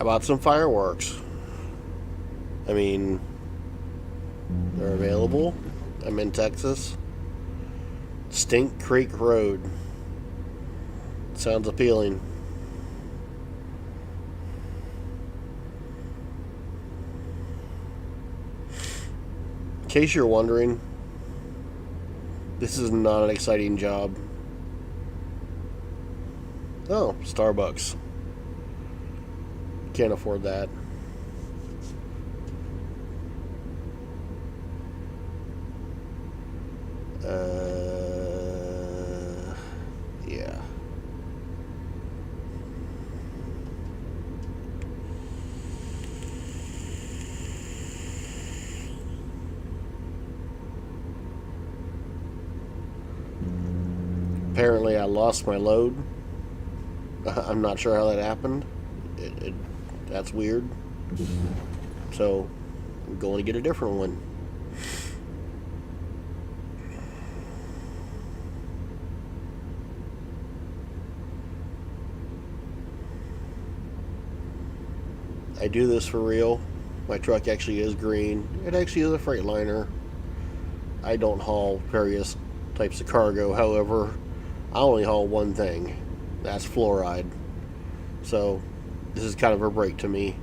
How about some fireworks? I mean, they're available. I'm in Texas. Stink Creek Road. Sounds appealing. In case you're wondering, this is not an exciting job. Oh, Starbucks. Can't afford that. Yeah. Apparently, I lost my load. I'm not sure how that happened. That's weird. So, I'm going to get a different one. I do this for real. My truck actually is green. It actually is a Freightliner. I don't haul various types of cargo. However, I only haul one thing. That's fluoride. So, this is kind of a break to me.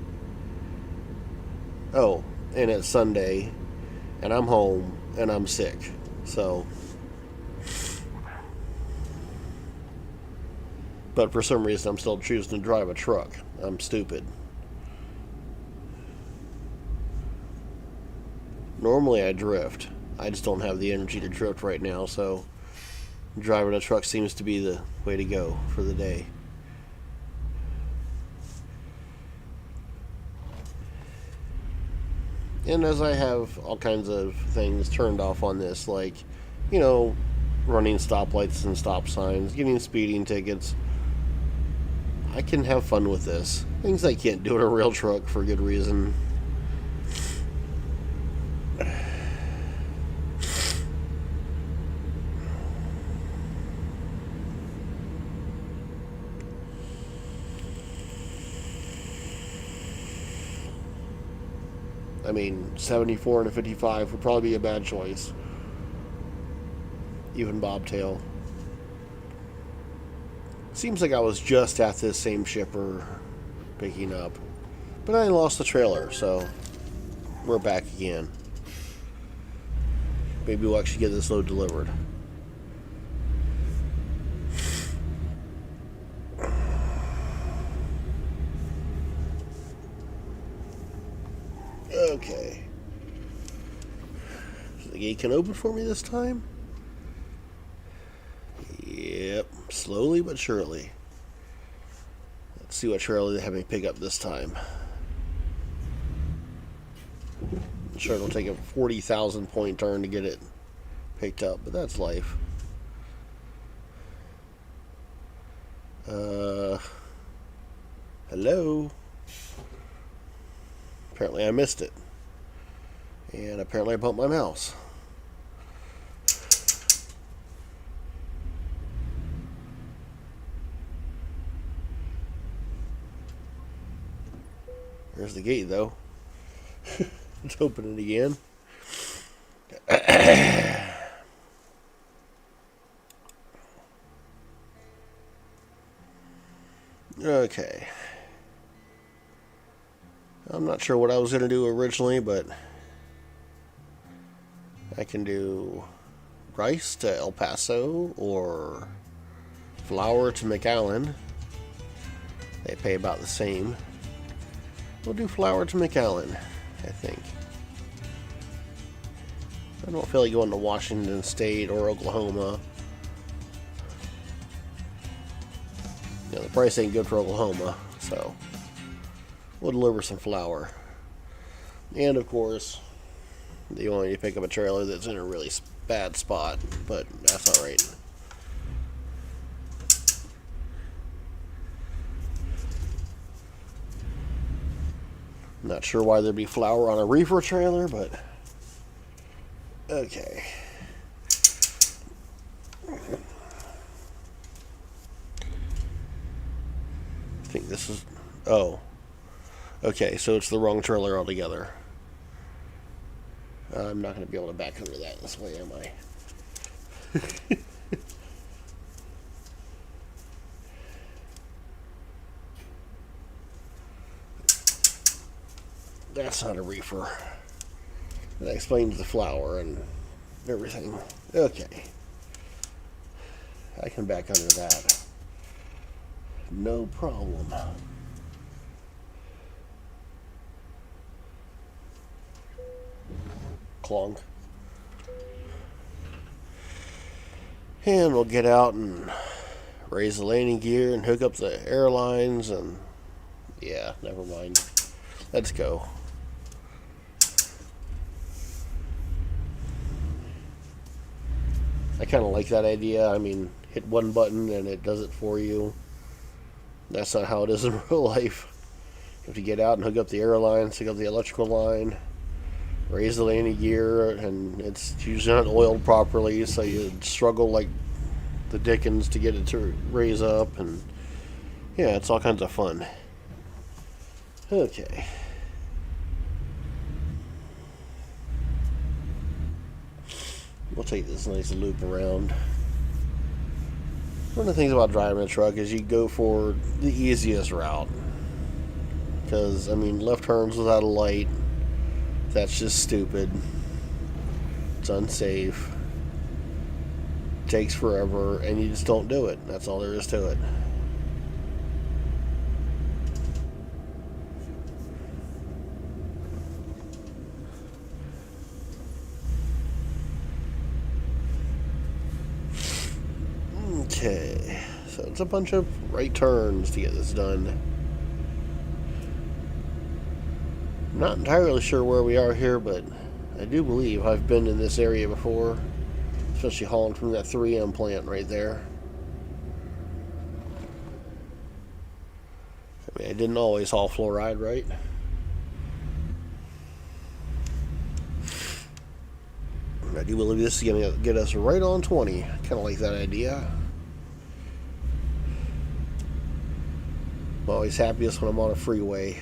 Oh, and it's Sunday, and I'm home, and I'm sick. So, but for some reason, I'm still choosing to drive a truck. I'm stupid. Normally, I drift. I just don't have the energy to drift right now, so driving a truck seems to be the way to go for the day. And as I have all kinds of things turned off on this, like, you know, running stoplights and stop signs, getting speeding tickets, I can have fun with this. Things I can't do in a real truck for good reason. I mean, 74 and a 55 would probably be a bad choice. Even bobtail. Seems like I was just at this same shipper picking up. But I lost the trailer, so we're back again. Maybe we'll actually get this load delivered. Okay. So the gate can open for me this time? Yep. Slowly but surely. Let's see what trailer they have me pick up this time. I'm sure it'll take a 40,000 point turn to get it picked up, but that's life. Hello? Apparently I missed it. And apparently I bumped my mouse. There's the gate, though. Let's open it again. Okay. I'm not sure what I was going to do originally, but I can do rice to El Paso or flour to McAllen. They pay about the same. We'll do flour to McAllen, I think. I don't feel like going to Washington State or Oklahoma. You know, the price ain't good for Oklahoma, so we'll deliver some flour. And of course, they want you to pick up a trailer that's in a really bad spot, but that's alright. Not sure why there'd be flour on a reefer trailer, but okay. I think this is... Oh. Okay, so it's the wrong trailer altogether. I'm not going to be able to back under that this way, am I? That's not a reefer. That explains the flour and everything. Okay. I can back under that. No problem. Clunk. And we'll get out and raise the landing gear and hook up the airlines and yeah, never mind. Let's go. I kind of like that idea. I mean, hit one button and it does it for you. That's not how it is in real life. You have to get out and hook up the airlines, hook up the electrical line, raise the landing gear, and it's usually not oiled properly, so you struggle like the dickens to get it to raise up, and yeah, it's all kinds of fun. Okay. We'll take this nice loop around. One of the things about driving a truck is you go for the easiest route. Because, I mean, left turns without a light, that's just stupid. It's unsafe. It takes forever, and you just don't do it. That's all there is to it. Okay, so it's a bunch of right turns to get this done. I'm not entirely sure where we are here, but I do believe I've been in this area before, especially hauling from that 3M plant right there. I mean, I didn't always haul fluoride, right? I do believe this is going to get us right on 20. Kind of like that idea. I'm always happiest when I'm on a freeway.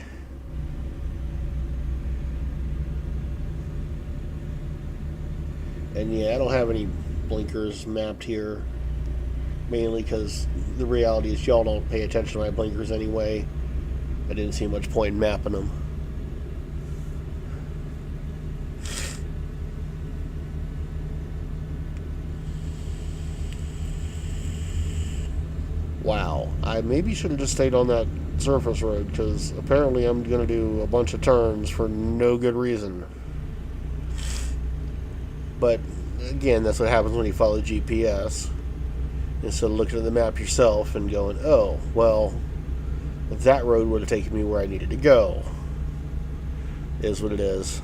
And yeah, I don't have any blinkers mapped here. Mainly because the reality is y'all don't pay attention to my blinkers anyway. I didn't see much point in mapping them. Wow, I maybe should have just stayed on that surface road, because apparently I'm going to do a bunch of turns for no good reason. But again, that's what happens when you follow GPS. Instead of looking at the map yourself and going, oh, well, that road would have taken me where I needed to go. Is what it is.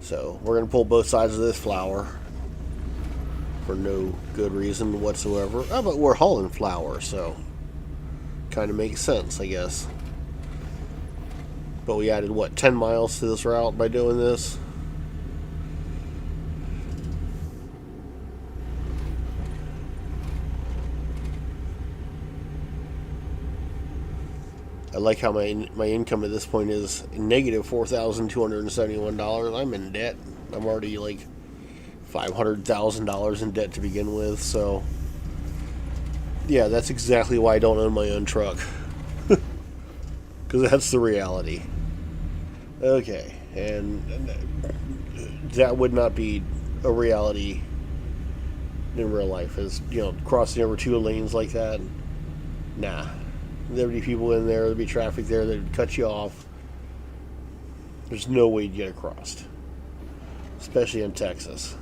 So, we're going to pull both sides of this flour for no good reason whatsoever. Oh, but we're hauling flour, so kind of makes sense, I guess. But we added, what, 10 miles to this route by doing this? I like how my income at this point is negative $4,271. I'm in debt. I'm already like $500,000 in debt to begin with, so yeah, that's exactly why I don't own my own truck. Because that's the reality. Okay, and that would not be a reality in real life, is, you know, crossing over 2 lanes like that. Nah. There'd be people in there, there'd be traffic there that would cut you off. There's no way you'd get across. Especially in Texas.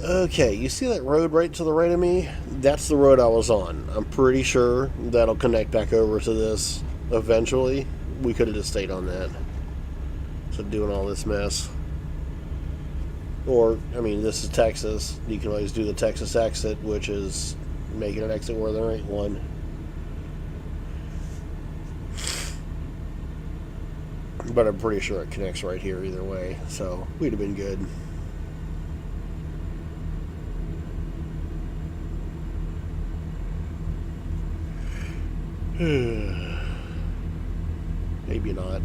Okay, you see that road right to the right of me? That's the road I was on. I'm pretty sure that'll connect back over to this eventually. We could have just stayed on that. So doing all this mess. Or, I mean, this is Texas. You can always do the Texas exit, which is making an exit where there ain't one. But I'm pretty sure it connects right here either way, so we'd have been good. Maybe not.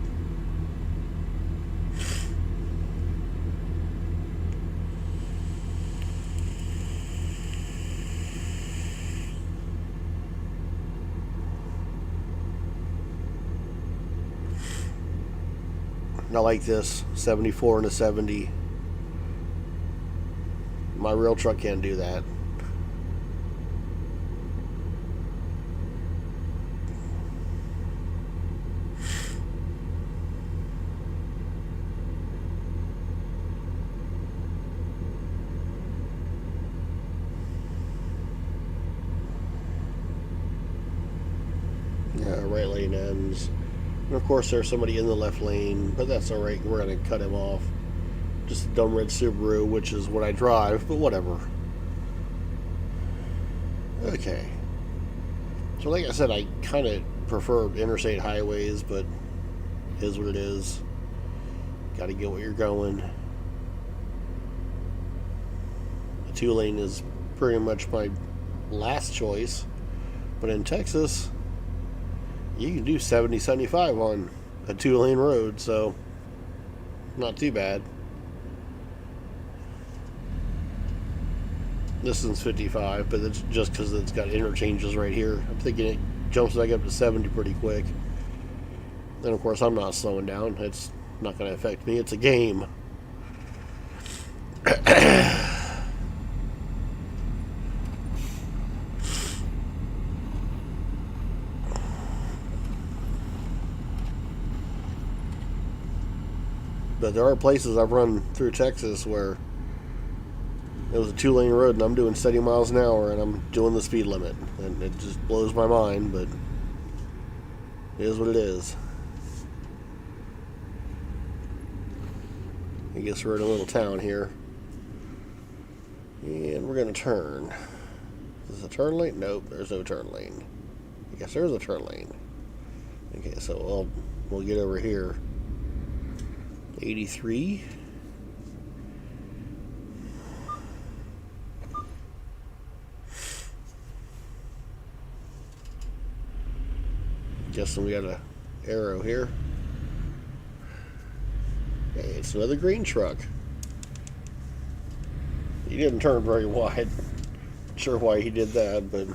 Not like this 74 and a 70. My real truck can't do that. Right lane ends. And of course there's somebody in the left lane, but that's alright, we're going to cut him off. Just a dumb red Subaru, which is what I drive, but whatever. Okay. So like I said, I kind of prefer interstate highways, but it is what it is. Got to get where you're going. The 2-lane is pretty much my last choice, but in Texas, you can do 70, 75 on a 2-lane road, so not too bad. This one's 55, but it's just because it's got interchanges right here. I'm thinking it jumps back up to 70 pretty quick. And of course, I'm not slowing down. It's not going to affect me. It's a game. But there are places I've run through Texas where it was a 2-lane road and I'm doing 70 miles an hour and I'm doing the speed limit. And it just blows my mind, but it is what it is. I guess we're in a little town here. And we're going to turn. Is this a turn lane? Nope, there's no turn lane. I guess there's a turn lane. Okay, so we'll get over here. 83. Guessing we got a arrow here. Hey, it's another green truck. He didn't turn very wide. Not sure why he did that, but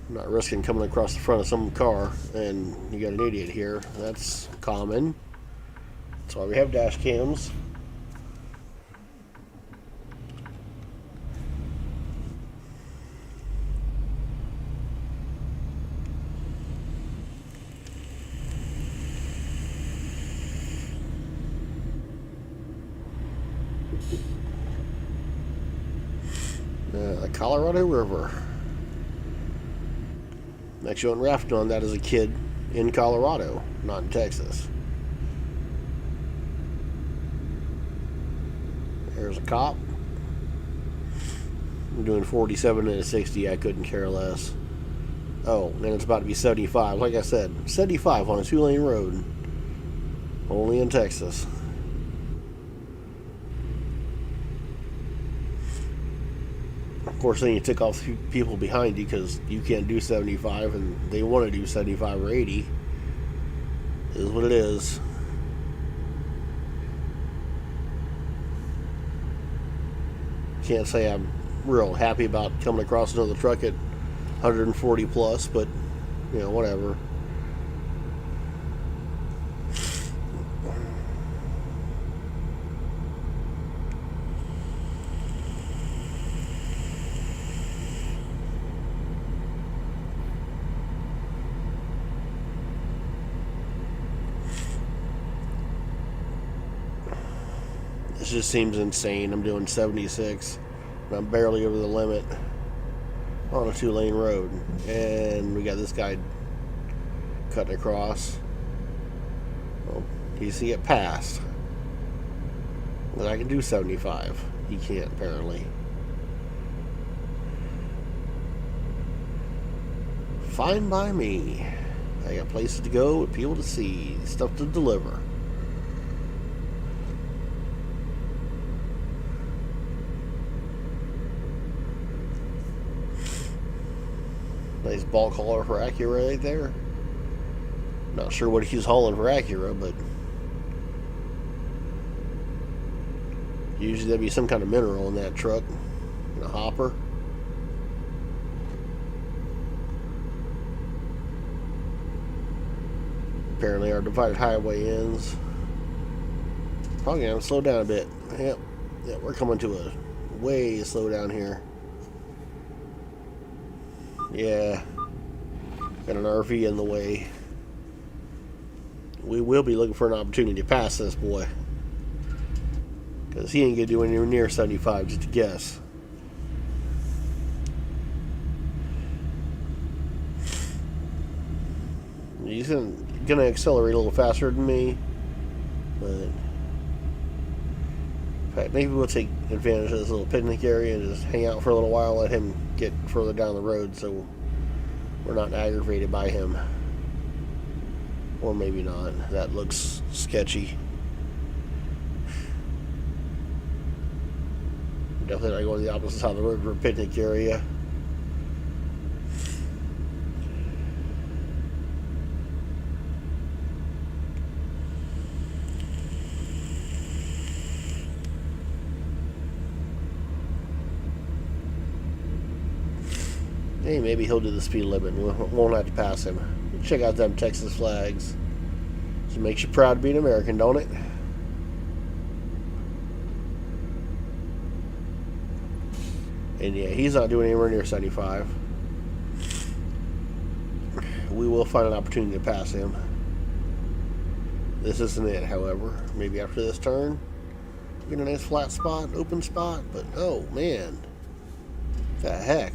I'm not risking coming across the front of some car and you got an idiot here. That's common. That's why we have dash cams. The Colorado River. I actually went rafting on that as a kid in Colorado, not in Texas. There's a cop. I'm doing 47 and a 60. I couldn't care less. Oh, and it's about to be 75. Like I said, 75 on a 2-lane road. Only in Texas. Of course, then you tick off people behind you because you can't do 75 and they want to do 75 or 80. It is what it is. Can't say I'm real happy about coming across another truck at 140 plus, but you know, whatever. This just seems insane. I'm doing 76 and I'm barely over the limit on a 2-lane road, and we got this guy cutting across. Well, you see it passed. But I can do 75. He can't, apparently. Fine by me. I got places to go, people to see, stuff to deliver. Nice bulk hauler for Acura right there. Not sure what he's hauling for Acura, but usually there'd be some kind of mineral in that truck. In a hopper. Apparently our divided highway ends. Probably gonna slow down a bit. Yep, we're coming to a way slow down here. Yeah, got an RV in the way. We will be looking for an opportunity to pass this boy, because he ain't gonna do anywhere near 75, just a guess. He's gonna accelerate a little faster than me, but in fact, maybe we'll take advantage of this little picnic area and just hang out for a little while, let him get further down the road so we're not aggravated by him. Or maybe not. That looks sketchy. Definitely not going to the opposite side of the road for a picnic area. Hey, maybe he'll do the speed limit and we won't have to pass him. Check out them Texas flags. So it makes you proud to be an American, don't it? And yeah, he's not doing anywhere near 75. We will find an opportunity to pass him. This isn't it, however. Maybe after this turn, get a nice flat spot, open spot. But oh man, the heck!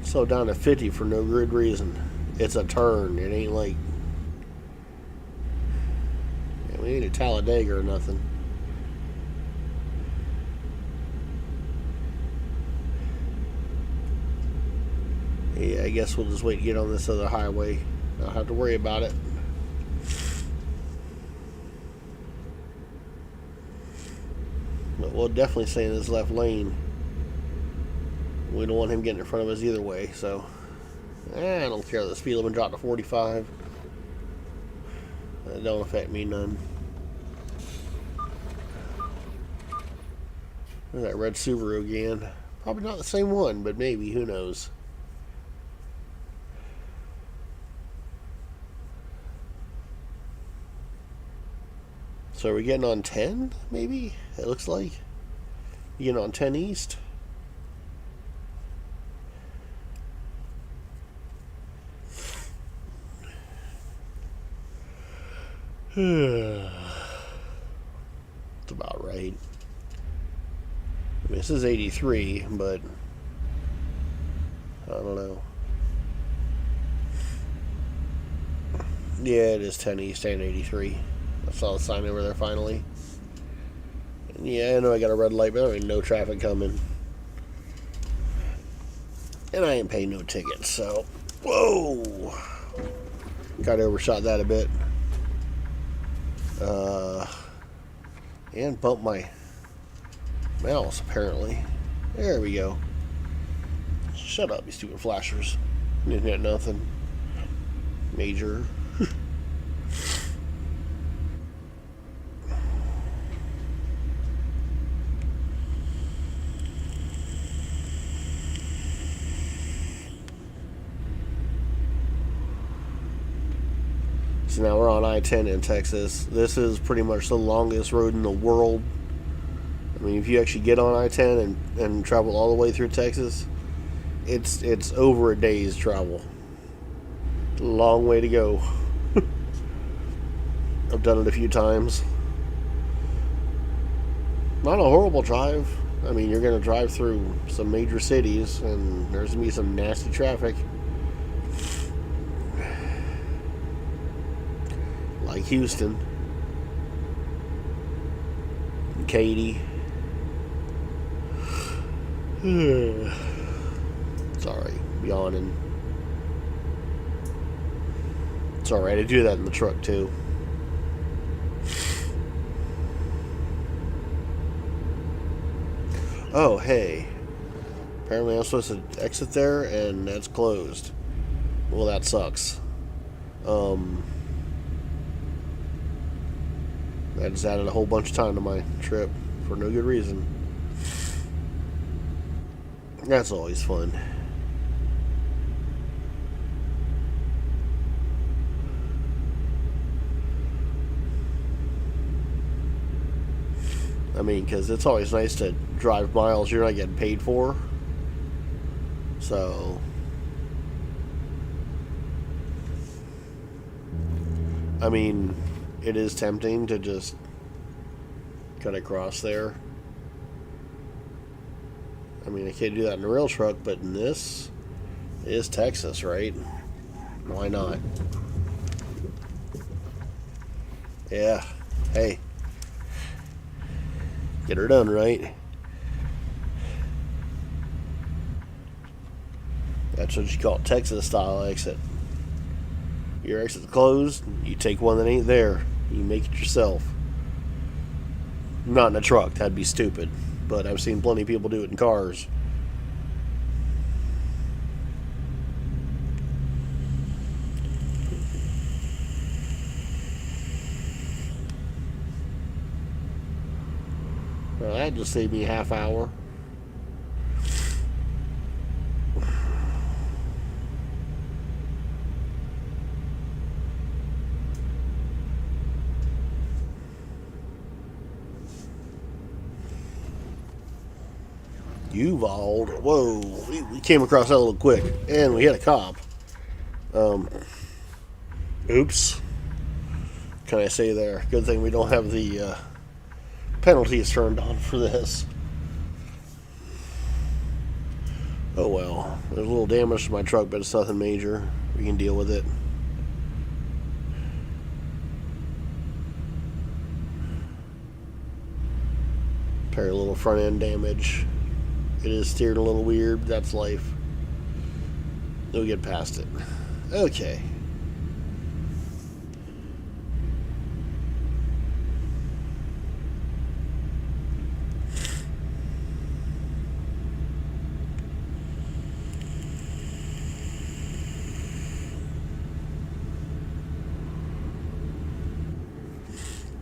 Slow down to 50 for no good reason. It's a turn. It ain't like, yeah, we ain't a Talladega or nothing. Yeah, I guess we'll just wait to get on this other highway. Not have to worry about it. But we'll definitely stay in his left lane. We don't want him getting in front of us either way, so I don't care. The speed limit dropped to 45. That don't affect me none. There's that red Subaru again. Probably not the same one, but maybe. Who knows? So are we getting on 10, maybe? It looks like. You getting on 10 East? It's about right. I mean, this is 83, but I don't know. Yeah, it is 10 East and 83. I saw the sign over there finally. And yeah, I know I got a red light, but there ain't no traffic coming. And I ain't paying no tickets, so. Whoa! Got overshot that a bit. And bumped my mouse, apparently. There we go. Shut up, you stupid flashers. Didn't hit nothing major. So now we're on I-10 in Texas. This is pretty much the longest road in the world. I mean, if you actually get on I-10 and travel all the way through Texas, it's over a day's travel. Long way to go. I've done it a few times. Not a horrible drive. I mean, you're going to drive through some major cities, and there's going to be some nasty traffic. Like Houston, Katy. It's alright, yawning. It's alright, I do that in the truck too. Oh, hey. Apparently I'm supposed to exit there, and that's closed. Well, that sucks. That just added a whole bunch of time to my trip for no good reason. That's always fun. I mean, because it's always nice to drive miles you're not getting paid for. So, I mean, it is tempting to just cut across there. I mean, I can't do that in a real truck, but in this, it is Texas, right? Why not? Yeah. Hey. Get her done, right? That's what you call Texas style exit. Your exit's closed, you take one that ain't there. You make it yourself. Not in a truck, that'd be stupid. But I've seen plenty of people do it in cars. Well, that just saved me a half hour. Uvalde. Whoa, we came across that a little quick, and we hit a cop. Oops. Can I say there? Good thing we don't have the penalties turned on for this. Oh well. There's a little damage to my truck, but it's nothing major. We can deal with it. Apparently a little front end damage. It is steering a little weird, but that's life. We'll get past it. Okay.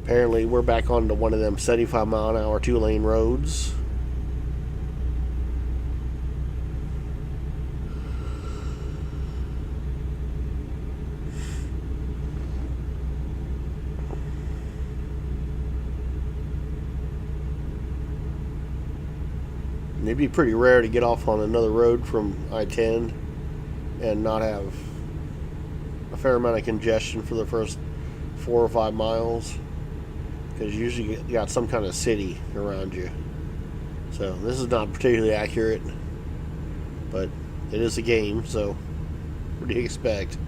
Apparently we're back onto one of them 75-mile-an-hour 2-lane roads. It'd be pretty rare to get off on another road from I-10 and not have a fair amount of congestion for the first 4 or 5 miles, because usually you got some kind of city around you. So this is not particularly accurate, but it is a game, so what do you expect?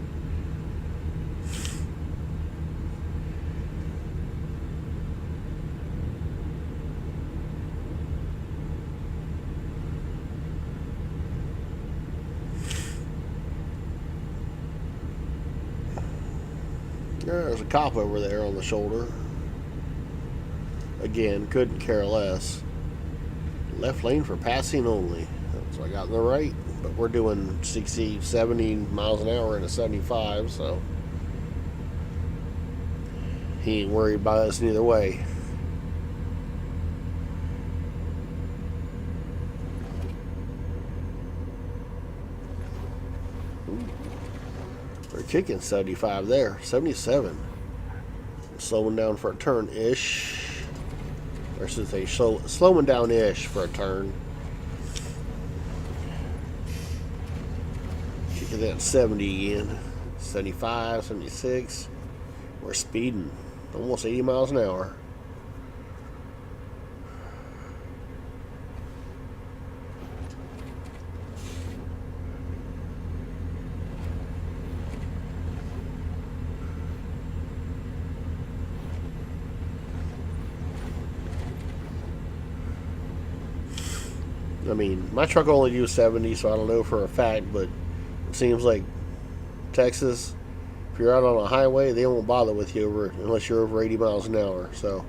There's a cop over there on the shoulder. Again, couldn't care less. Left lane for passing only. So I got in the right, but we're doing 60, 70 miles an hour in a 75, so he ain't worried about us neither way. We're kicking 75 there. 77. Slowing down for a turn-ish. Or should I say slowing down-ish for a turn. Kicking that 70 again. 75, 76. We're speeding. Almost 80 miles an hour. I mean, my truck only do 70, so I don't know for a fact, but it seems like Texas, if you're out on a highway, they won't bother with you unless you're over 80 miles an hour. So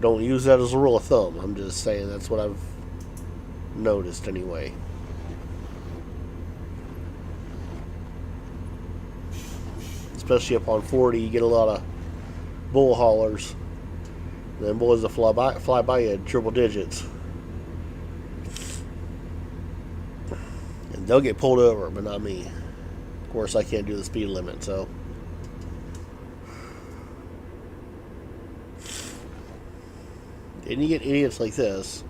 Don't use that as a rule of thumb. I'm just saying that's what I've noticed anyway. Especially up on 40, you get a lot of bull haulers. Them boys that fly by you at triple digits. And they'll get pulled over, but not me. Of course, I can't do the speed limit, so. And you get idiots like this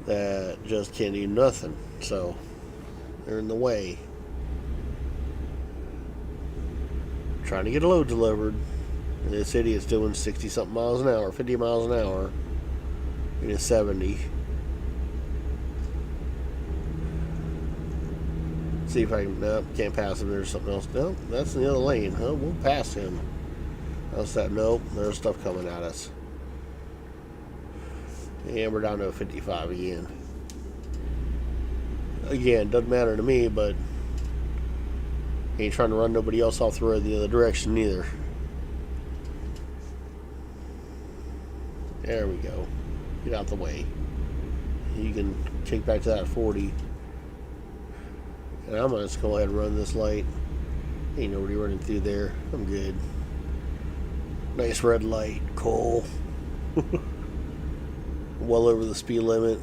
that just can't do nothing. So, they're in the way. Trying to get a load delivered. And this idiot's doing 60-something miles an hour, 50 miles an hour. In a 70. See if I can. Nope, can't pass him. There's something else. Nope, that's in the other lane. Oh, we'll pass him. How's that? Nope, there's stuff coming at us. And we're down to a 55 again. Again, doesn't matter to me, but ain't trying to run nobody else off the road the other direction either. There we go. Get out the way. You can kick back to that 40. And I'm going to just go ahead and run this light. Ain't nobody running through there. I'm good. Nice red light. Cool. Well over the speed limit.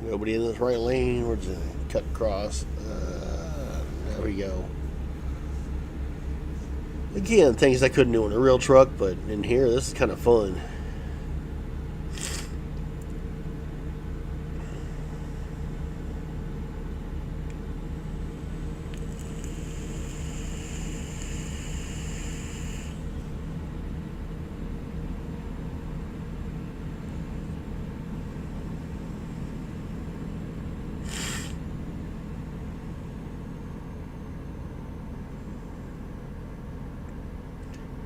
Nobody in this right lane. We're just cut across. There we go. Again, things I couldn't do in a real truck, but in here, this is kind of fun.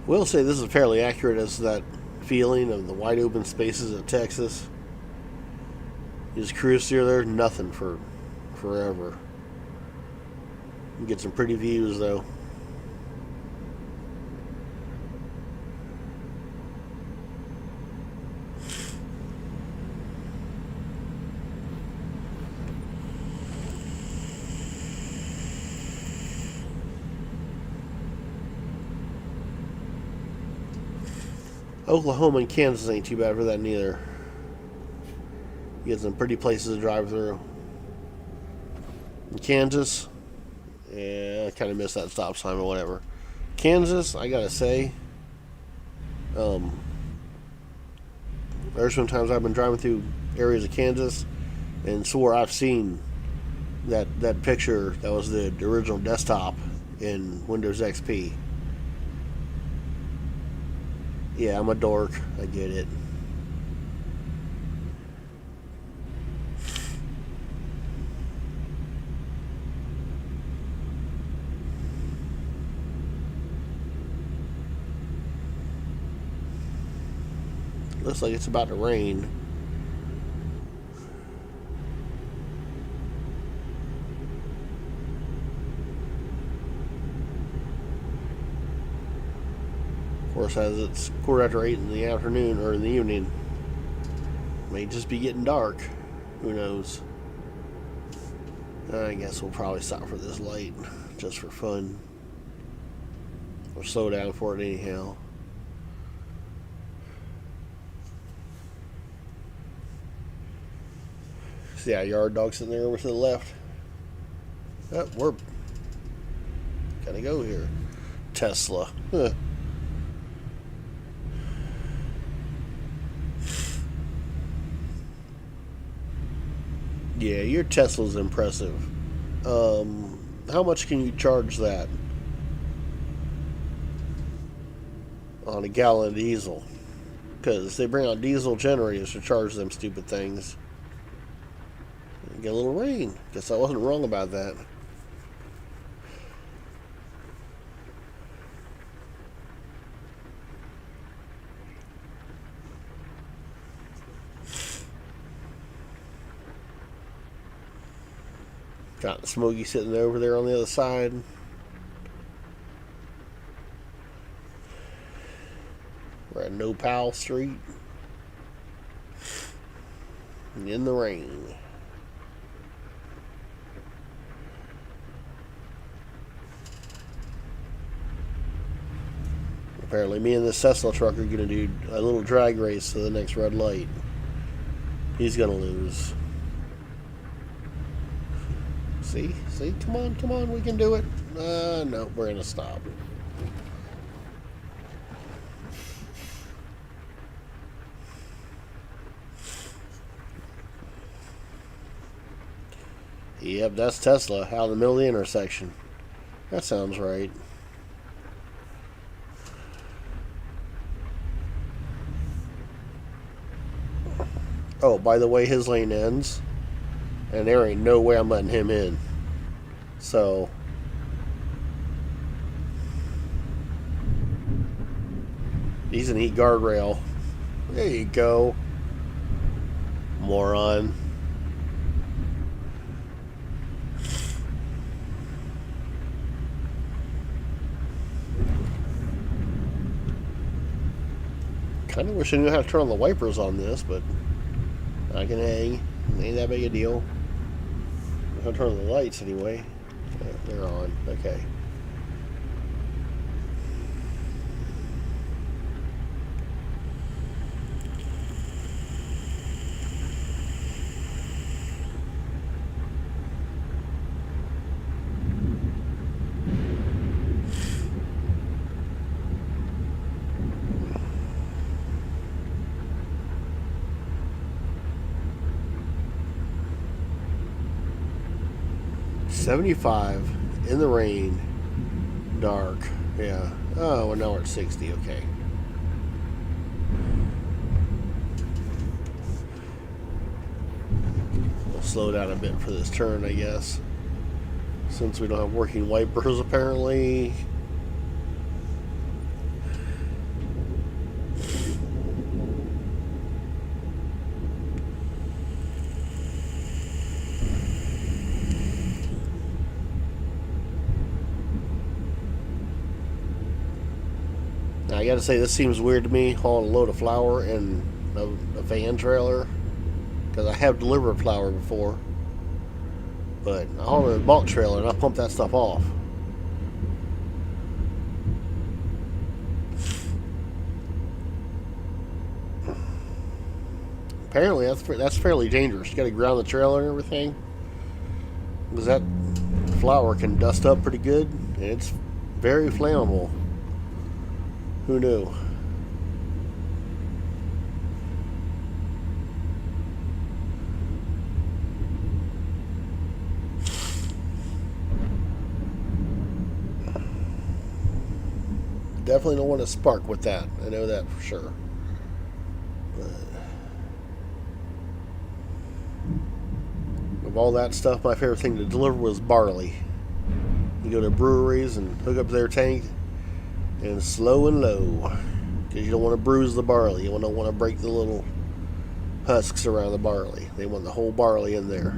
Will say this is fairly accurate as that feeling of the wide open spaces of Texas. You just cruise through there, nothing for forever. You get some pretty views though. Oklahoma and Kansas ain't too bad for that neither. You get some pretty places to drive through. In Kansas, yeah, I kind of missed that stop sign or whatever. Kansas, I gotta say, there's some times I've been driving through areas of Kansas and swore I've seen that picture that was the original desktop in Windows XP. Yeah, I'm a dork. I get it. Looks like it's about to rain. Of course, as it's 8:15 in the afternoon or in the evening, may just be getting dark. Who knows? I guess we'll probably stop for this light just for fun, or slow down for it anyhow. See that yard dog sitting there over to the left? Oh, we're gotta go here. Tesla. Huh. Yeah, your Tesla's impressive. How much can you charge that on a gallon of diesel? Because they bring out diesel generators to charge them stupid things. Get a little rain. Guess I wasn't wrong about that. Got Smokey sitting over there on the other side. Right Powell Street in the rain. Apparently me and this Tesla truck are going to do a little drag race to the next red light. He's going to lose. See, come on, we can do it. No, we're going to stop. Yep, that's Tesla out in the middle of the intersection. That sounds right. Oh, by the way, his lane ends, and there ain't no way I'm letting him in. So, he's an guardrail. There you go, moron. Kind of wish I knew how to turn on the wipers on this, but I can hang. Ain't that big a deal. I'll turn on the lights anyway. Yeah, they're on. Okay. $75 in the rain, dark. Yeah. Oh, well, now we're at 60. Okay. We'll slow down a bit for this turn, I guess. Since we don't have working wipers, apparently. I gotta say, this seems weird to me, hauling a load of flour in a van trailer, because I have delivered flour before, but I haul it in a bulk trailer and I pump that stuff off. Apparently that's fairly dangerous. You gotta ground the trailer and everything, because that flour can dust up pretty good, and it's very flammable. Who knew? Definitely don't want to spark with that. I know that for sure. But of all that stuff, my favorite thing to deliver was barley. You go to breweries and hook up their tank, and slow and low, because you don't want to bruise the barley. You don't want to break the little husks around the barley. They want the whole barley in there.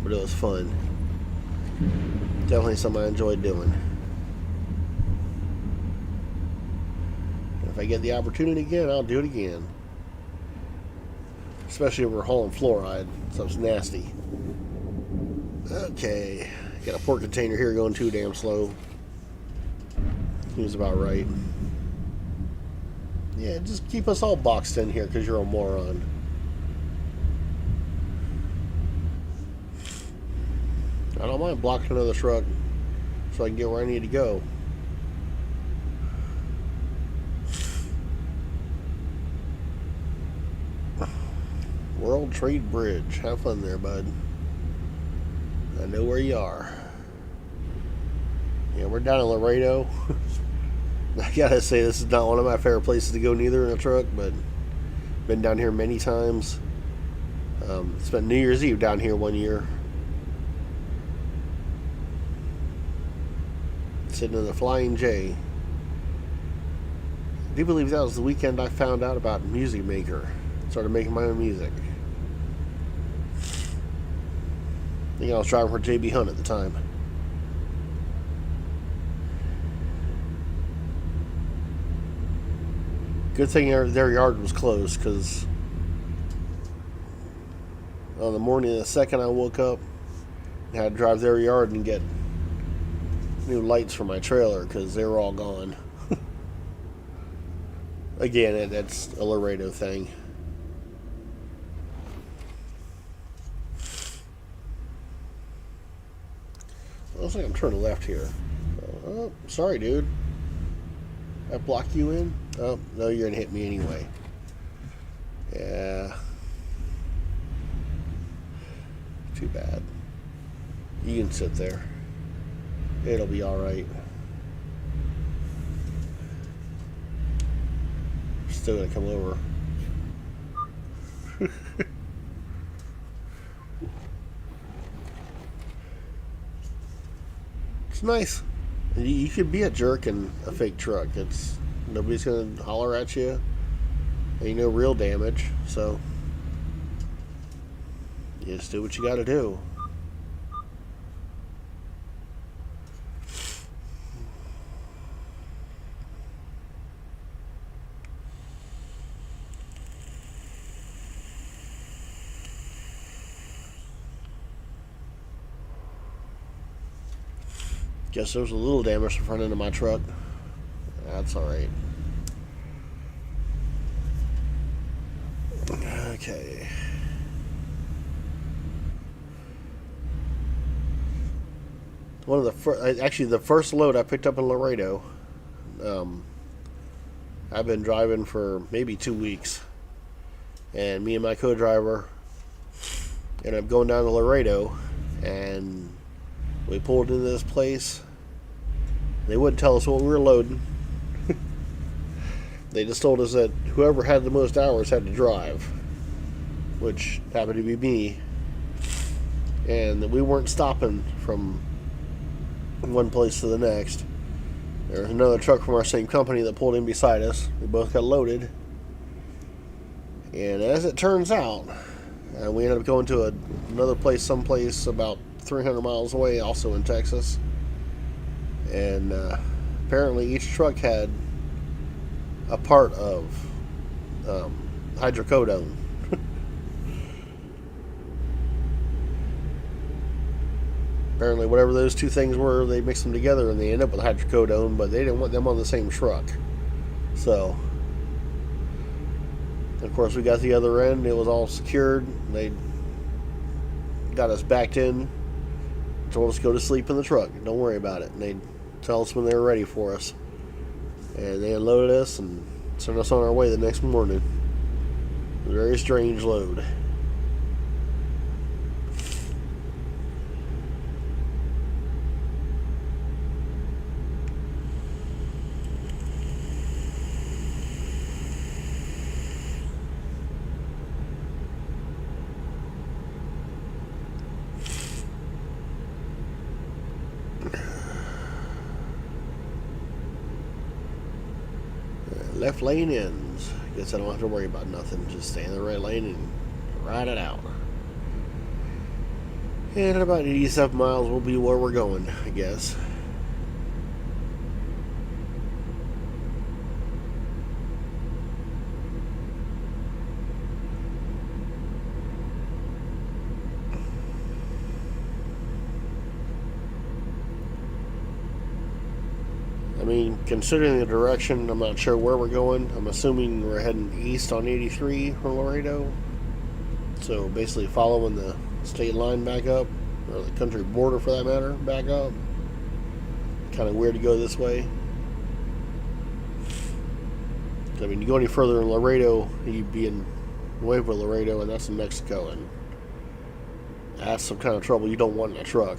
But it was fun. Definitely something I enjoyed doing. And if I get the opportunity again, I'll do it again. Especially if we're hauling fluoride. Stuff's nasty. Okay. Got a port container here going too damn slow. Seems about right. Yeah, just keep us all boxed in here because you're a moron. I don't mind blocking another truck so I can get where I need to go. World Trade Bridge. Have fun there, bud. I know where you are. Yeah, we're down in Laredo. I gotta say, this is not one of my favorite places to go neither in a truck, but been down here many times. Spent New Year's Eve down here one year. Sitting in the Flying J. I do believe that was the weekend I found out about Music Maker. Started making my own music. I think I was driving for JB Hunt at the time. Good thing their yard was closed, because on the morning of the second I woke up, I had to drive their yard and get new lights for my trailer because they were all gone. Again, that's a Laredo thing. Looks like I'm turning left here. Oh, sorry, dude. I block you in? Oh, no, you're gonna hit me anyway. Yeah. Too bad. You can sit there. It'll be alright. Still gonna come over. It's nice. You could be a jerk in a fake truck. It's nobody's gonna holler at you. Ain't no real damage, so you just do what you gotta do. Guess there was a little damage to the front end of my truck. That's alright. Okay. One of the first, actually the first load I picked up in Laredo, I've been driving for maybe 2 weeks, and me and my co-driver ended up going down to Laredo, and we pulled into this place. They wouldn't tell us what we were loading. They just told us that whoever had the most hours had to drive, which happened to be me, and that we weren't stopping from one place to the next. There was another truck from our same company that pulled in beside us. We both got loaded, and as it turns out, we ended up going to another place, someplace about 300 miles away, also in Texas. And apparently each truck had a part of hydrocodone. Apparently whatever those two things were, they mixed them together and they ended up with hydrocodone, but they didn't want them on the same truck. So, of course, we got the other end. It was all secured. They got us backed in, told us to go to sleep in the truck. Don't worry about it. And they'd tell us when they were ready for us. And they unloaded us and sent us on our way the next morning. A very strange load. Left lane ends. Guess I don't have to worry about nothing. Just stay in the right lane and ride it out. And at about 87 miles, we'll be where we're going, I guess. I mean, considering the direction, I'm not sure where we're going. I'm assuming we're heading east on 83 from Laredo. So basically following the state line back up, or the country border for that matter, back up. Kind of weird to go this way. I mean, you go any further in Laredo, you'd be in Nuevo Laredo, and that's in Mexico, and that's some kind of trouble you don't want in a truck.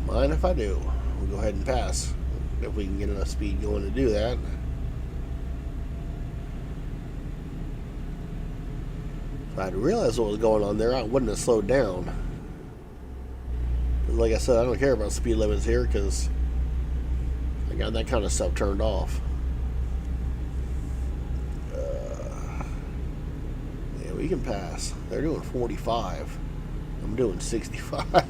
Mind if I do? We'll go ahead and pass if we can get enough speed going to do that. If I'd realized what was going on there, I wouldn't have slowed down. Like I said, I don't care about speed limits here because I got that kind of stuff turned off. Yeah, we can pass. They're doing 45. I'm doing 65. We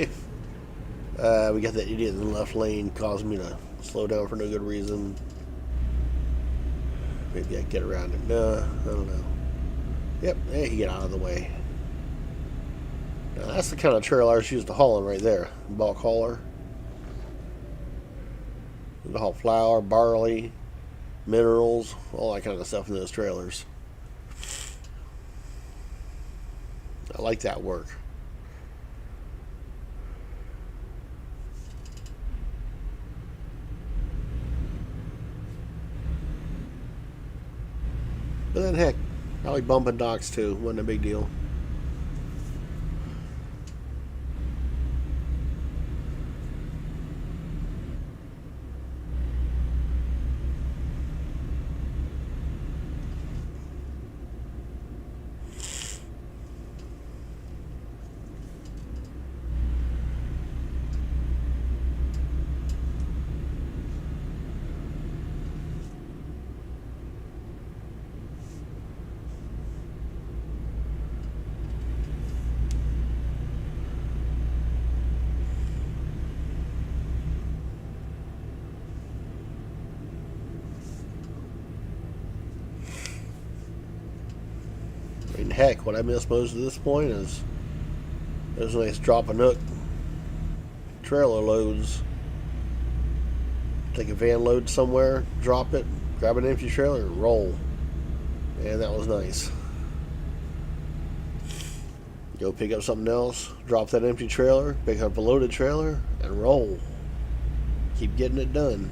got that idiot in the left lane causing me to slow down for no good reason. Maybe I can get around it. No, I don't know. Yep, there you get out of the way. Now that's the kind of trailer I was used to hauling right there. Bulk hauler. To haul flour, barley, minerals, all that kind of stuff in those trailers. I like that work. But then heck, probably bumping docks too, wasn't a big deal. I mean, heck, what I miss most at this point is those nice drop and hook trailer loads. Take a van load somewhere, drop it, grab an empty trailer, and roll. And that was nice. Go pick up something else, drop that empty trailer, pick up a loaded trailer, and roll. Keep getting it done.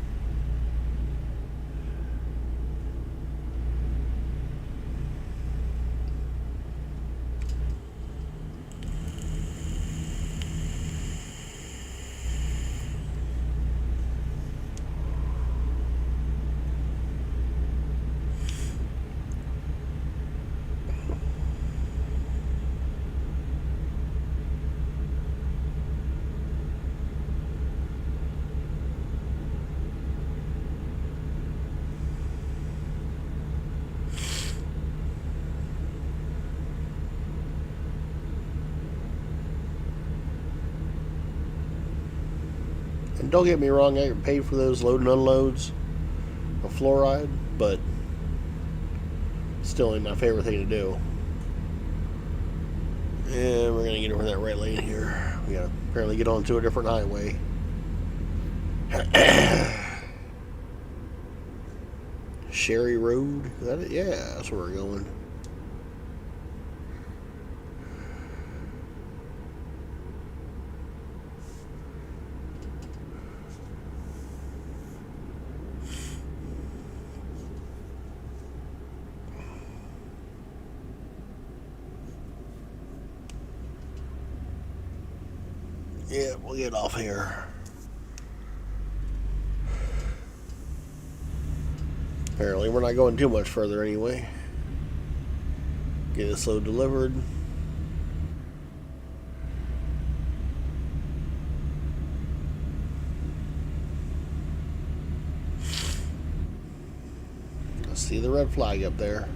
And don't get me wrong, I get paid for those load and unloads of fluoride, but still ain't my favorite thing to do. And we're going to get over that right lane here. We got to apparently get onto a different highway. Sherry Road? Is that it? Yeah, that's where we're going. Yeah, we'll get off here. Apparently, we're not going too much further anyway. Get this load delivered. I see the red flag up there.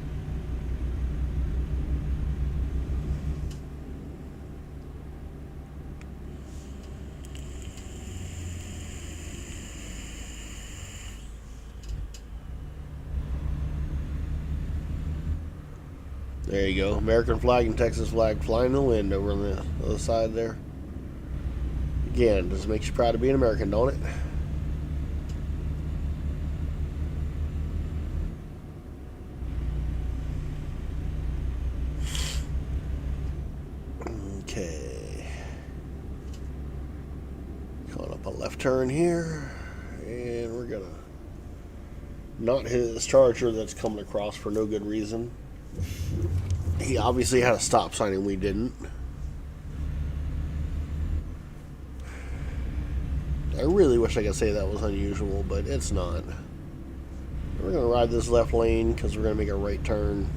There you go. American flag and Texas flag flying in the wind over on the other side there. Again, this makes you proud to be an American, don't it? Okay. Calling up a left turn here. And we're going to not hit this Charger that's coming across for no good reason. He obviously had a stop sign and we didn't. I really wish I could say that was unusual, but it's not. We're going to ride this left lane because we're going to make a right turn.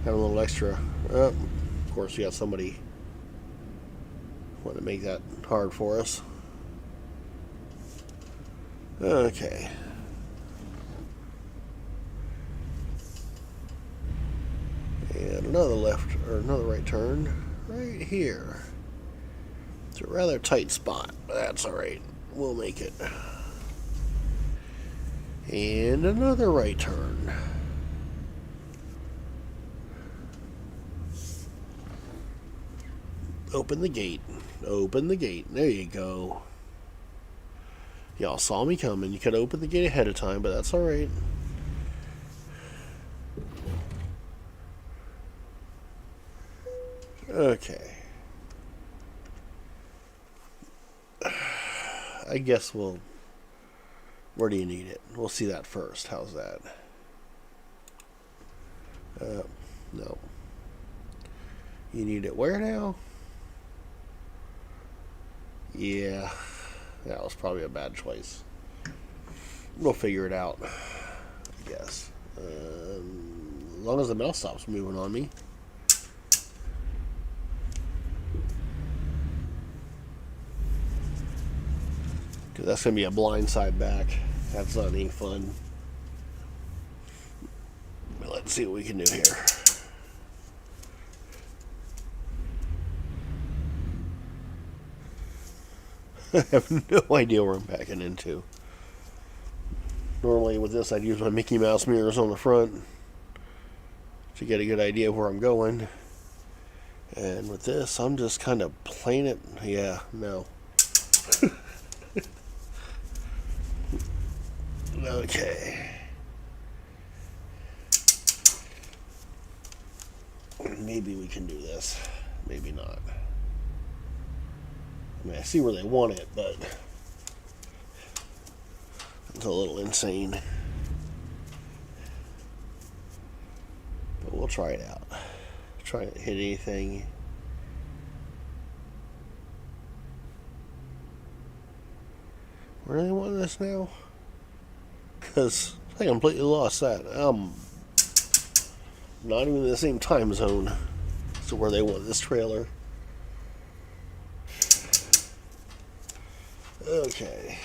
Have a little extra. course, we got somebody want to make that hard for us. Okay. And another left or another right turn right here. It's a rather tight spot, but that's alright. We'll make it. And another right turn. Open the gate. Open the gate. There you go. Y'all saw me coming. You could open the gate ahead of time, but that's alright. Okay. I guess we'll... Where do you need it? We'll see that first. How's that? No. You need it where now? Yeah. That was probably a bad choice. We'll figure it out, I guess. As long as the mouse stops moving on me. Because that's going to be a blind side back. That's not any fun. But let's see what we can do here. I have no idea where I'm backing into. Normally with this I'd use my Mickey Mouse mirrors on the front to get a good idea of where I'm going. And with this I'm just kind of playing it. Yeah, no. Okay. Maybe we can do this. Maybe not. I mean, I see where they want it, but it's a little insane. But we'll try it out. Try not to hit anything. Where do they want this now? Because I completely lost that. Not even in the same time zone as to where they want this trailer. Okay.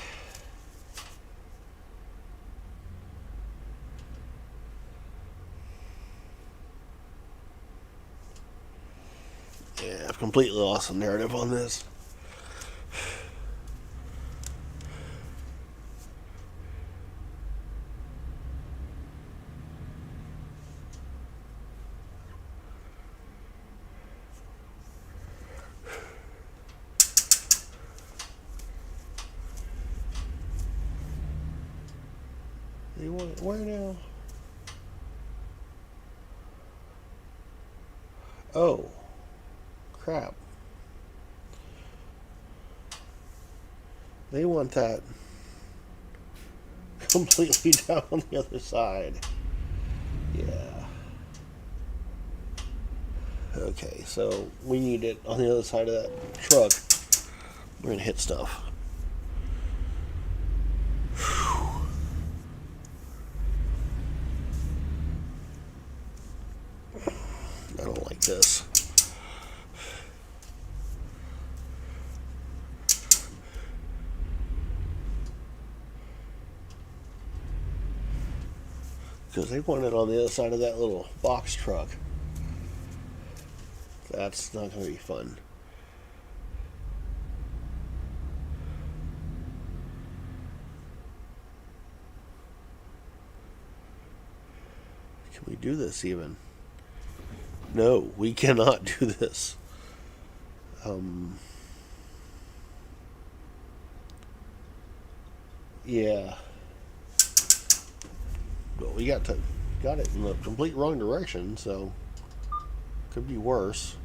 Yeah, I've completely lost the narrative on this. You want it where now? Oh, crap. They want that completely down on the other side. Yeah. Okay, so we need it on the other side of that truck. We're going to hit stuff. I don't like this. Because they want it on the other side of that little box truck. That's not going to be fun. Can we do this even? No, we cannot do this. Yeah. But we got it in the complete wrong direction, so could be worse.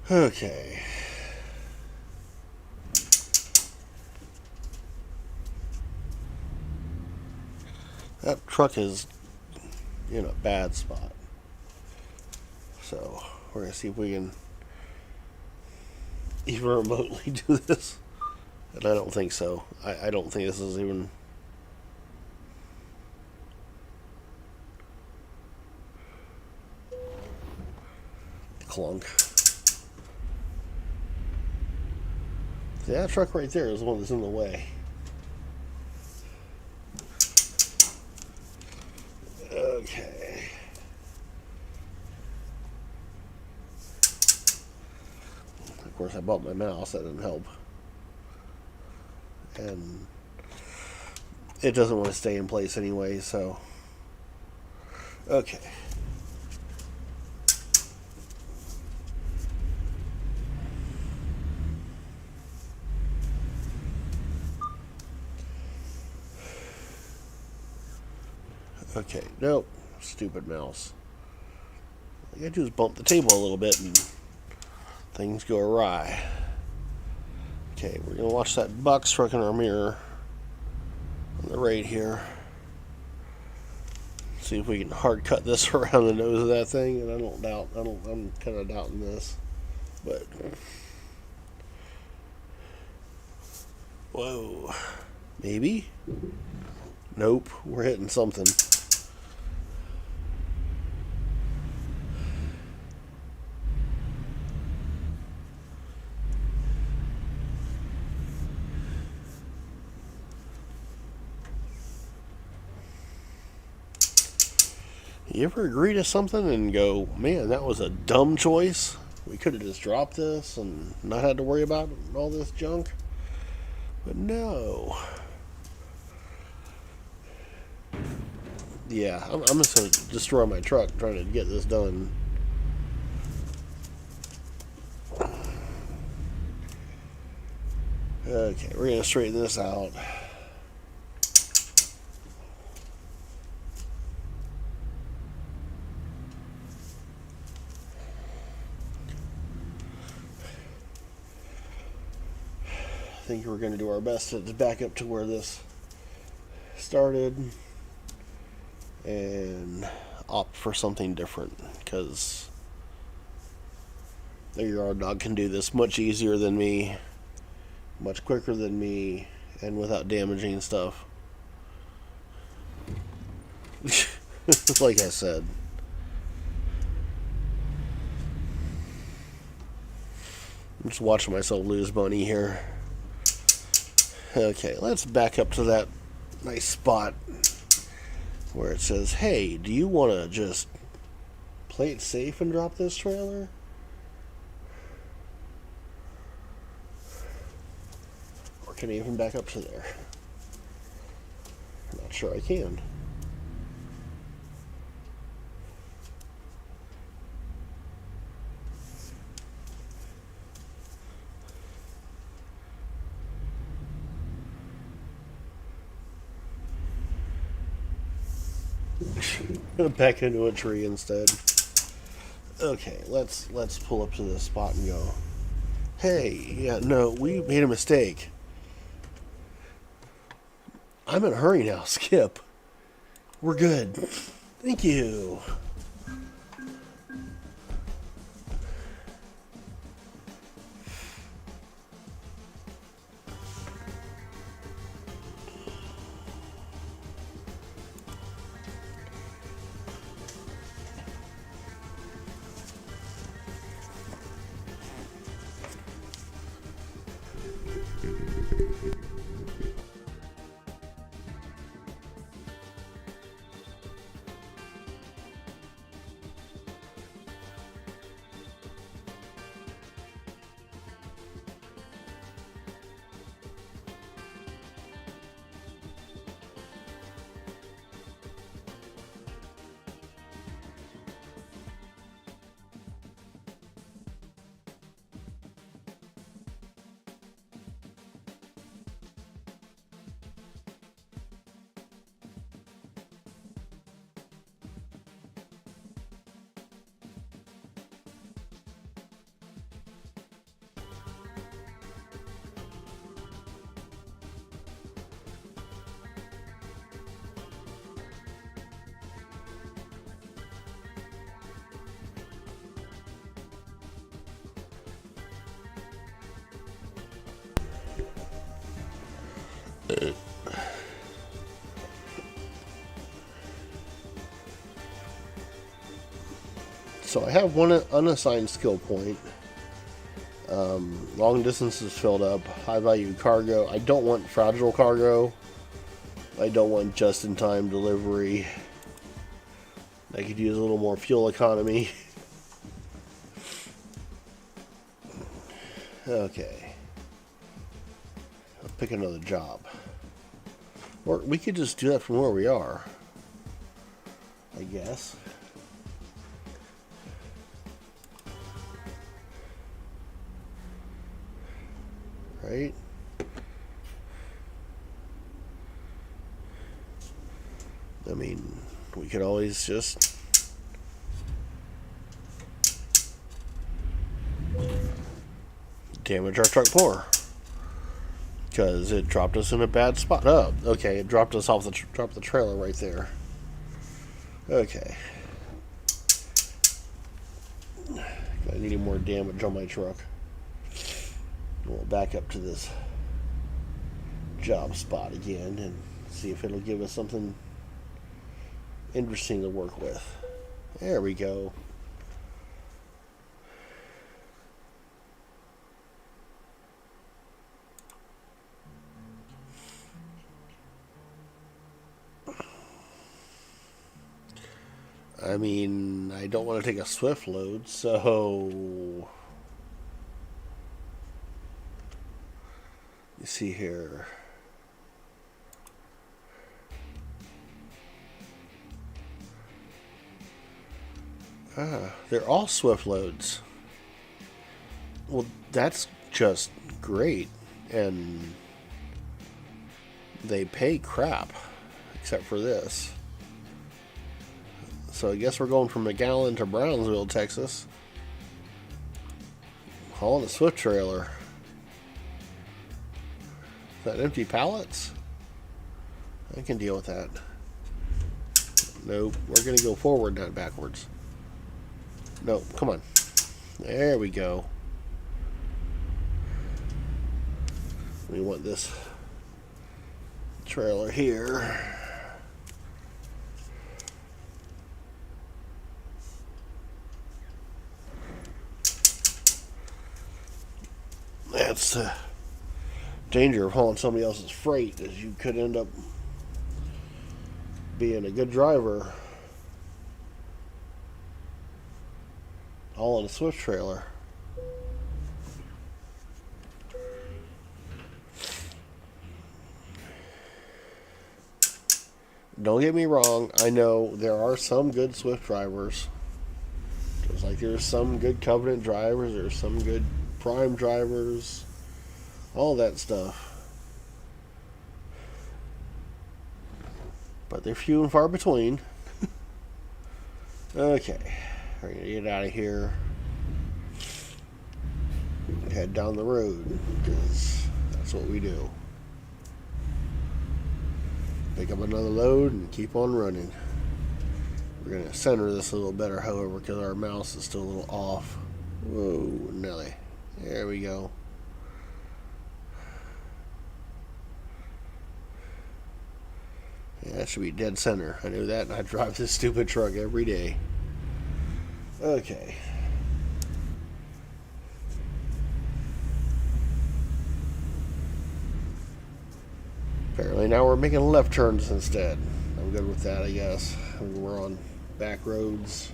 Okay. That truck is in a bad spot. So we're going to see if we can even remotely do this. And I don't think so. I don't think this is even... clunk. See, that truck right there is the one that's in the way. Okay. Of course, I bought my mouse. That didn't help. And it doesn't want to stay in place anyway, so... Okay. Okay, nope. Stupid mouse. All I gotta do is bump the table a little bit and things go awry. Okay, we're gonna watch that box truck in our mirror on the right here. See if we can hard cut this around the nose of that thing, and I'm kind of doubting this, but whoa, maybe? Nope, we're hitting something. You ever agree to something and go, man, that was a dumb choice? We could have just dropped this and not had to worry about all this junk? But no. Yeah, I'm just going to destroy my truck trying to get this done. Okay, we're going to straighten this out. I think we're going to do our best to back up to where this started and opt for something different, because the yard dog can do this much easier than me, much quicker than me, and without damaging stuff. Like I said, I'm just watching myself lose money here. Okay, let's back up to that nice spot where it says, hey, do you want to just play it safe and drop this trailer? Or can I even back up to there? I'm not sure I can. Back into a tree instead. Okay, let's pull up to this spot and go, hey, yeah, no, we made a mistake. I'm in a hurry now, Skip. We're good. Thank you. So I have one unassigned skill point. Long distance is filled up. High value cargo. I don't want fragile cargo. I don't want just-in-time delivery. I could use a little more fuel economy. Okay. I'll pick another job. Or we could just do that from where we are, I guess. Right? I mean, we could always just damage our truck more, because it dropped us in a bad spot. Oh, okay, it dropped us off dropped the trailer right there. Okay. I need more damage on my truck. We'll back up to this job spot again and see if it'll give us something interesting to work with. There we go. I mean, I don't want to take a swift load, so you see here. They're all swift loads. Well, that's just great. And they pay crap, except for this. So I guess we're going from McAllen to Brownsville, Texas. Hauling a swift trailer. Is that empty pallets? I can deal with that. Nope, we're going to go forward, not backwards. No, come on. There we go. We want this trailer here. That's the danger of hauling somebody else's freight, is you could end up being a good driver all in a swift trailer. Don't get me wrong, I know there are some good swift drivers, just like there's some good Covenant drivers, there's some good Prime drivers, all that stuff, but they're few and far between. Okay, we're gonna get out of here, head down the road, because that's what we do. Pick up another load and keep on running. We're going to center this a little better, however, because our mouse is still a little off. Whoa, Nelly. There we go. Yeah, that should be dead center. I knew that, and I drive this stupid truck every day. Okay. Apparently now we're making left turns instead. I'm good with that, I guess. We're on back roads,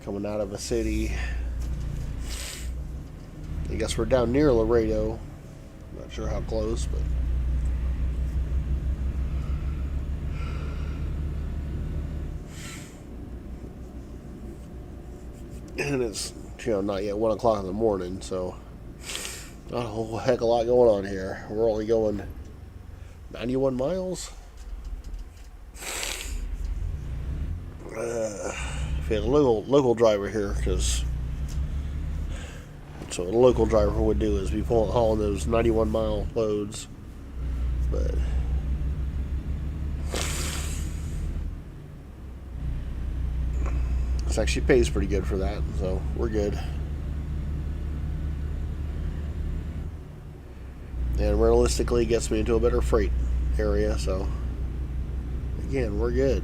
coming out of a city. I guess we're down near Laredo. Not sure how close, but and it's, you know, not yet 1 o'clock in the morning, so not a whole heck of a lot going on here. We're only going 91 miles. If we had a local driver here, because so what a local driver would do is be hauling those 91-mile loads, but this actually pays pretty good for that, so we're good. And realistically, it gets me into a better freight area, so again, we're good.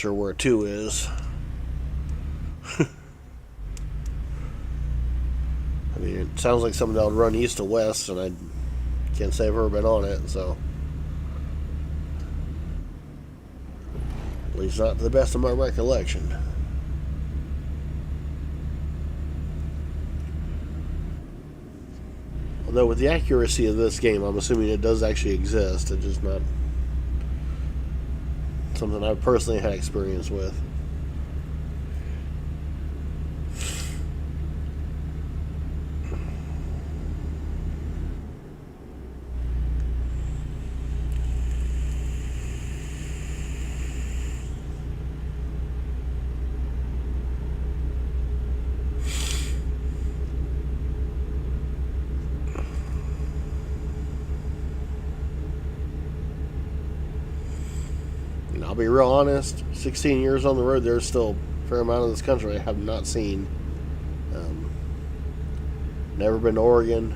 sure where 2 is. I mean, it sounds like something that would run east to west, and I can't say I've ever been on it, so. At least not to the best of my recollection. Although with the accuracy of this game, I'm assuming it does actually exist. It's just not something I've personally had experience with. I'll be real honest, 16 years on the road, there's still a fair amount of this country I have not seen. Never been to Oregon,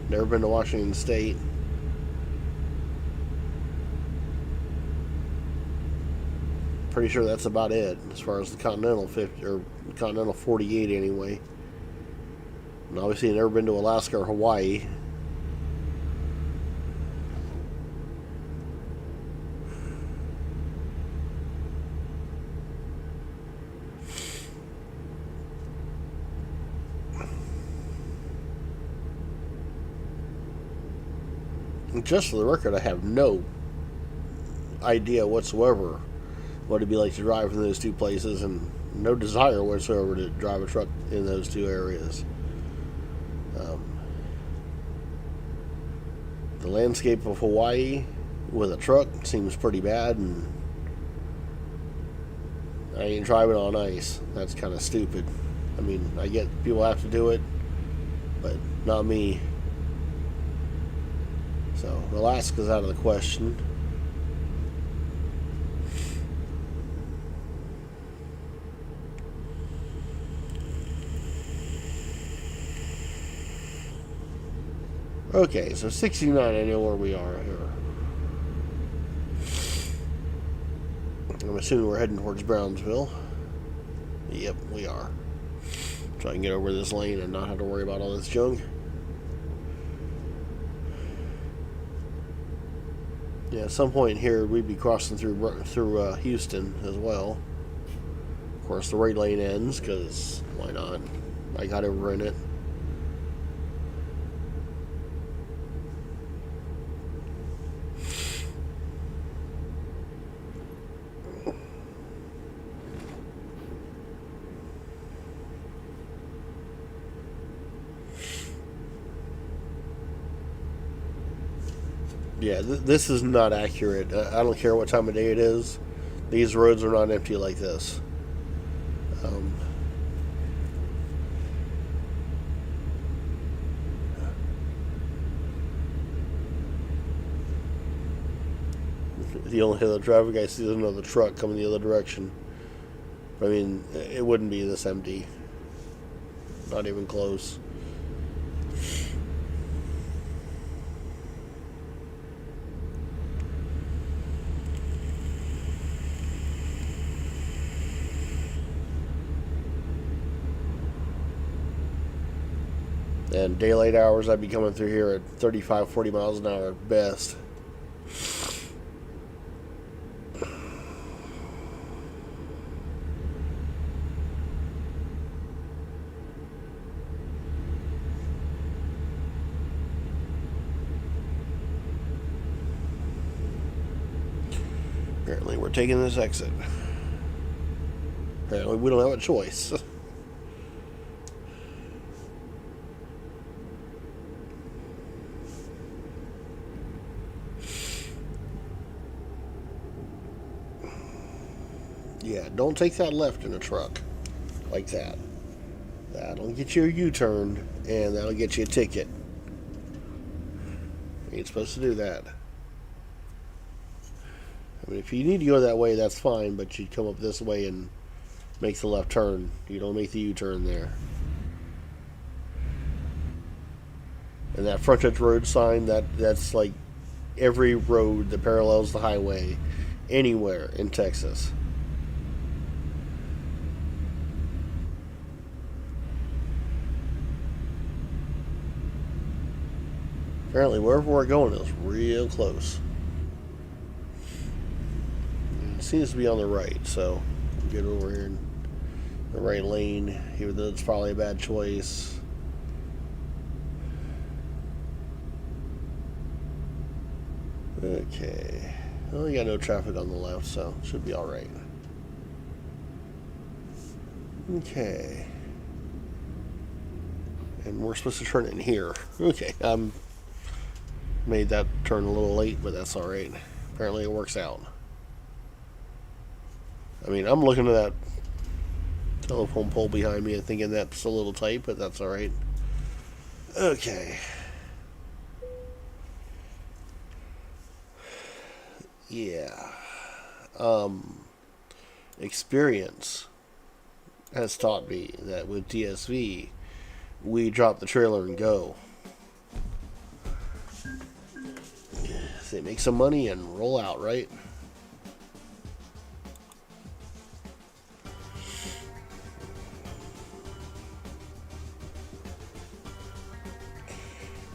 never been to Washington State. Pretty sure that's about it as far as the Continental 50 or Continental 48 anyway. And obviously never been to Alaska or Hawaii. Just for the record, I have no idea whatsoever what it'd be like to drive in those 2 places, and no desire whatsoever to drive a truck in those 2 areas. The landscape of Hawaii with a truck seems pretty bad, and I ain't driving on ice. That's kind of stupid. I mean, I get people have to do it, but not me. So, Alaska's out of the question. Okay, so 69, I know where we are here. I'm assuming we're heading towards Brownsville. Yep, we are. So I can get over this lane and not have to worry about all this junk. Yeah, at some point here we'd be crossing through Houston as well. Of course, the right lane ends, because why not? I got over in it. Yeah, this is not accurate. I don't care what time of day it is. These roads are not empty like this. The only other traffic I see is another truck coming the other direction. I mean, it wouldn't be this empty. Not even close. And daylight hours, I'd be coming through here at 35, 40 miles an hour at best. Apparently we're taking this exit. Apparently we don't have a choice. Yeah, don't take that left in a truck like that. That'll get you a U-turn, and that'll get you a ticket. You ain't supposed to do that. I mean, if you need to go that way, that's fine, but you come up this way and make the left turn. You don't make the U-turn there. And that frontage road sign, that's like every road that parallels the highway anywhere in Texas. Apparently, wherever we're going is real close. It seems to be on the right, so we'll get over here in the right lane, even though it's probably a bad choice. Okay. Well, we got no traffic on the left, so it should be alright. Okay. And we're supposed to turn in here. Okay, made that turn a little late, but that's alright. Apparently it works out. I mean, I'm looking at that telephone pole behind me and thinking that's a little tight, but that's alright. Okay. Yeah. Experience has taught me that with DSV, we drop the trailer and go. They make some money and roll out, right?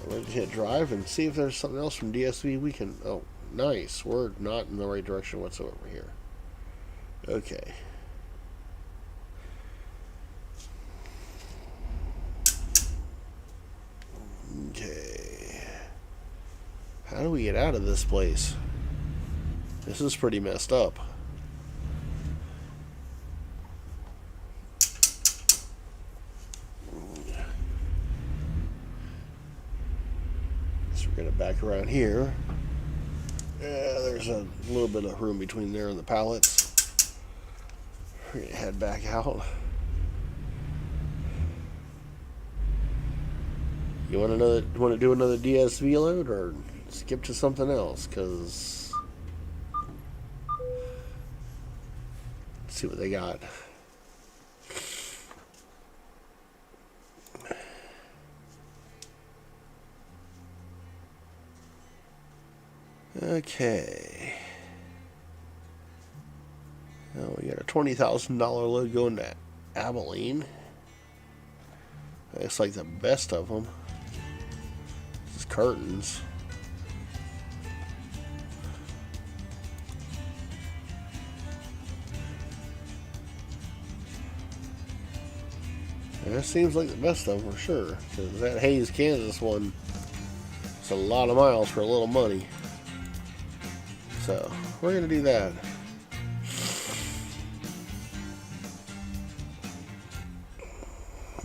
We're just hit drive and see if there's something else from DSV we can. Oh, nice. We're not in the right direction whatsoever here. Okay. Okay. How do we get out of this place? This is pretty messed up. So we're going to back around here. There's a little bit of room between there and the pallets. We're going to head back out. You want to do another DSV load or skip to something else? Because let's see what they got. Okay. Now we got a $20,000 load going to Abilene. It's like the best of them. This is curtains. And that seems like the best of them for sure. Because that Hayes, Kansas one, it's a lot of miles for a little money. So we're going to do that.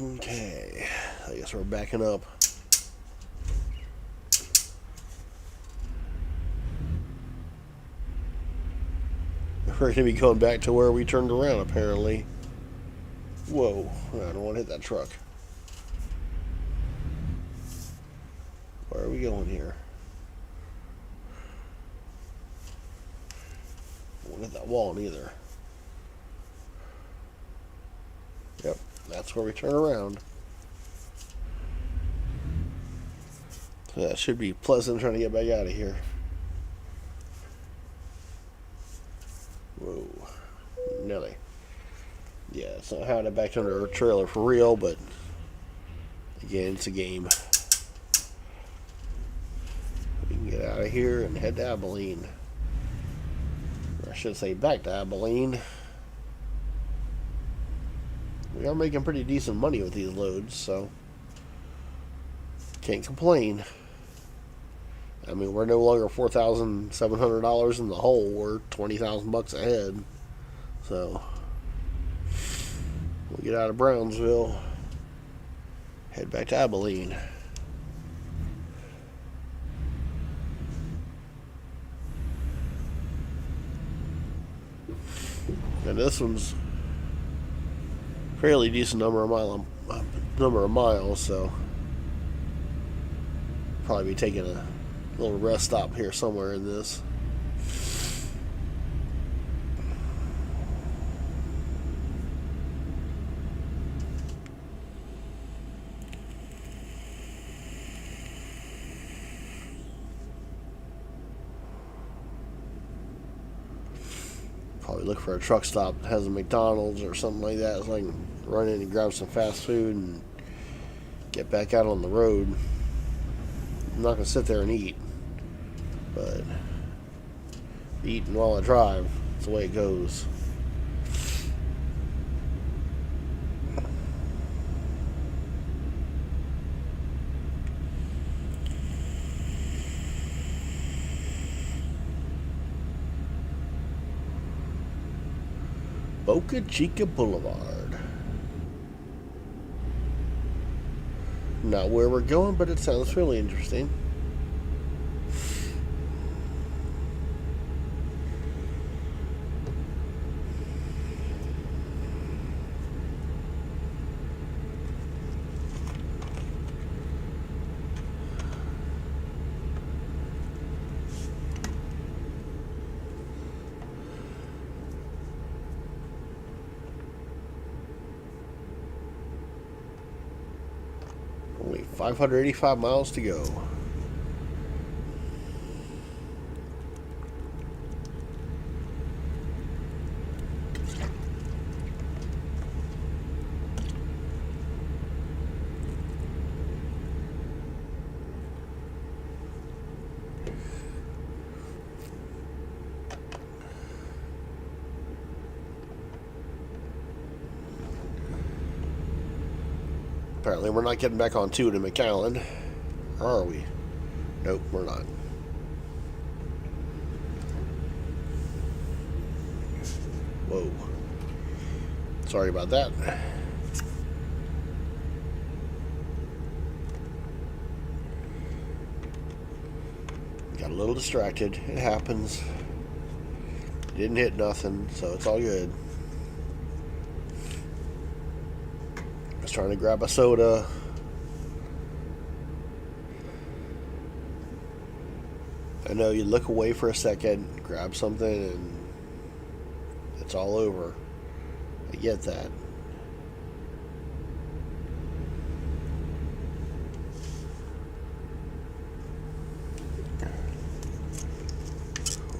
Okay, I guess we're backing up. We're going to be going back to where we turned around, apparently. Whoa, I don't want to hit that truck. Where are we going here? I don't want to hit that wall neither. Yep, that's where we turn around. So that should be pleasant trying to get back out of here. Whoa. Nelly. Yeah, it's not how to back under a trailer for real, but again, it's a game. We can get out of here and head to Abilene. Or I should say back to Abilene. We are making pretty decent money with these loads, so can't complain. I mean, we're no longer $4,700 in the hole. We're $20,000 ahead. So we'll get out of Brownsville, head back to Abilene. And this one's fairly decent number of miles, so probably be taking a little rest stop here somewhere in this. Probably look for a truck stop that has a McDonald's or something like that, so I can run in and grab some fast food and get back out on the road. I'm not going to sit there and eat, but eating while I drive, that's the way it goes. Boca Chica Boulevard. Not where we're going, but it sounds really interesting. Only 585 miles to go. Apparently we're not getting back on 2 to McAllen. Or are we? Nope, we're not. Whoa. Sorry about that. Got a little distracted. It happens. Didn't hit nothing, so it's all good. I was trying to grab a soda. I know you look away for a second, grab something, and it's all over. I get that.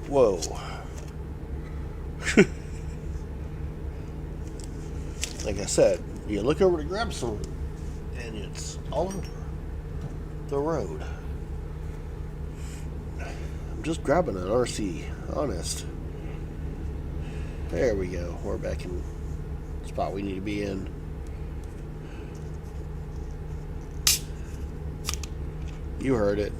Whoa. Like I said, you look over to grab something, and it's all over the road. I'm just grabbing an RC, honest. There we go. We're back in the spot we need to be in. You heard it.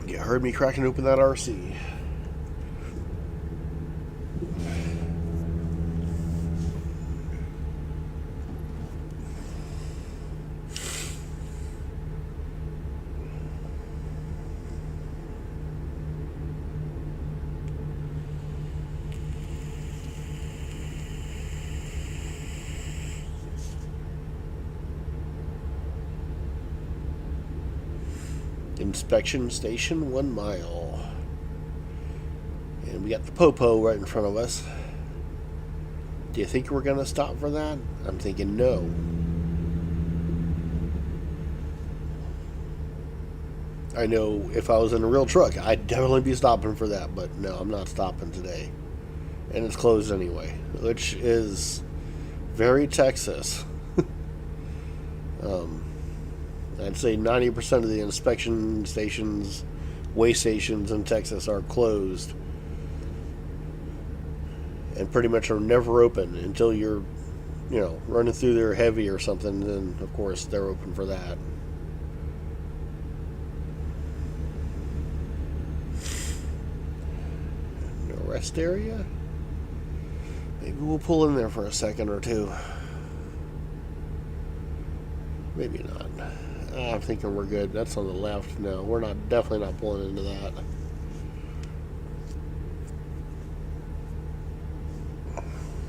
You heard me cracking open that RC. Inspection station 1 mile. And we got the Popo right in front of us. Do you think we're going to stop for that? I'm thinking no. I know if I was in a real truck, I'd definitely be stopping for that, but no, I'm not stopping today. And it's closed anyway, which is very Texas. I'd say 90% of the inspection stations, weigh stations in Texas are closed and pretty much are never open until you're, running through there heavy or something. Then, of course, they're open for that. No rest area? Maybe we'll pull in there for a second or two. Maybe not. I'm thinking we're good. That's on the left. No, we're not. Definitely not pulling into that.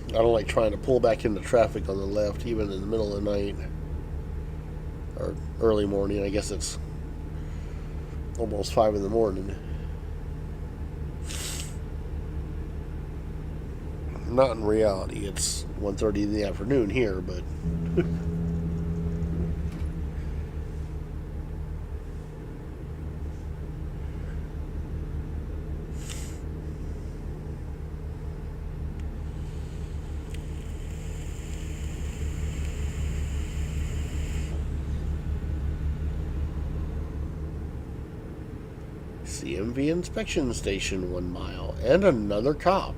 I don't like trying to pull back into traffic on the left, even in the middle of the night or early morning. I guess it's almost 5 in the morning. Not in reality. It's 1:30 in the afternoon here, but. CMV inspection station 1 mile. And another cop.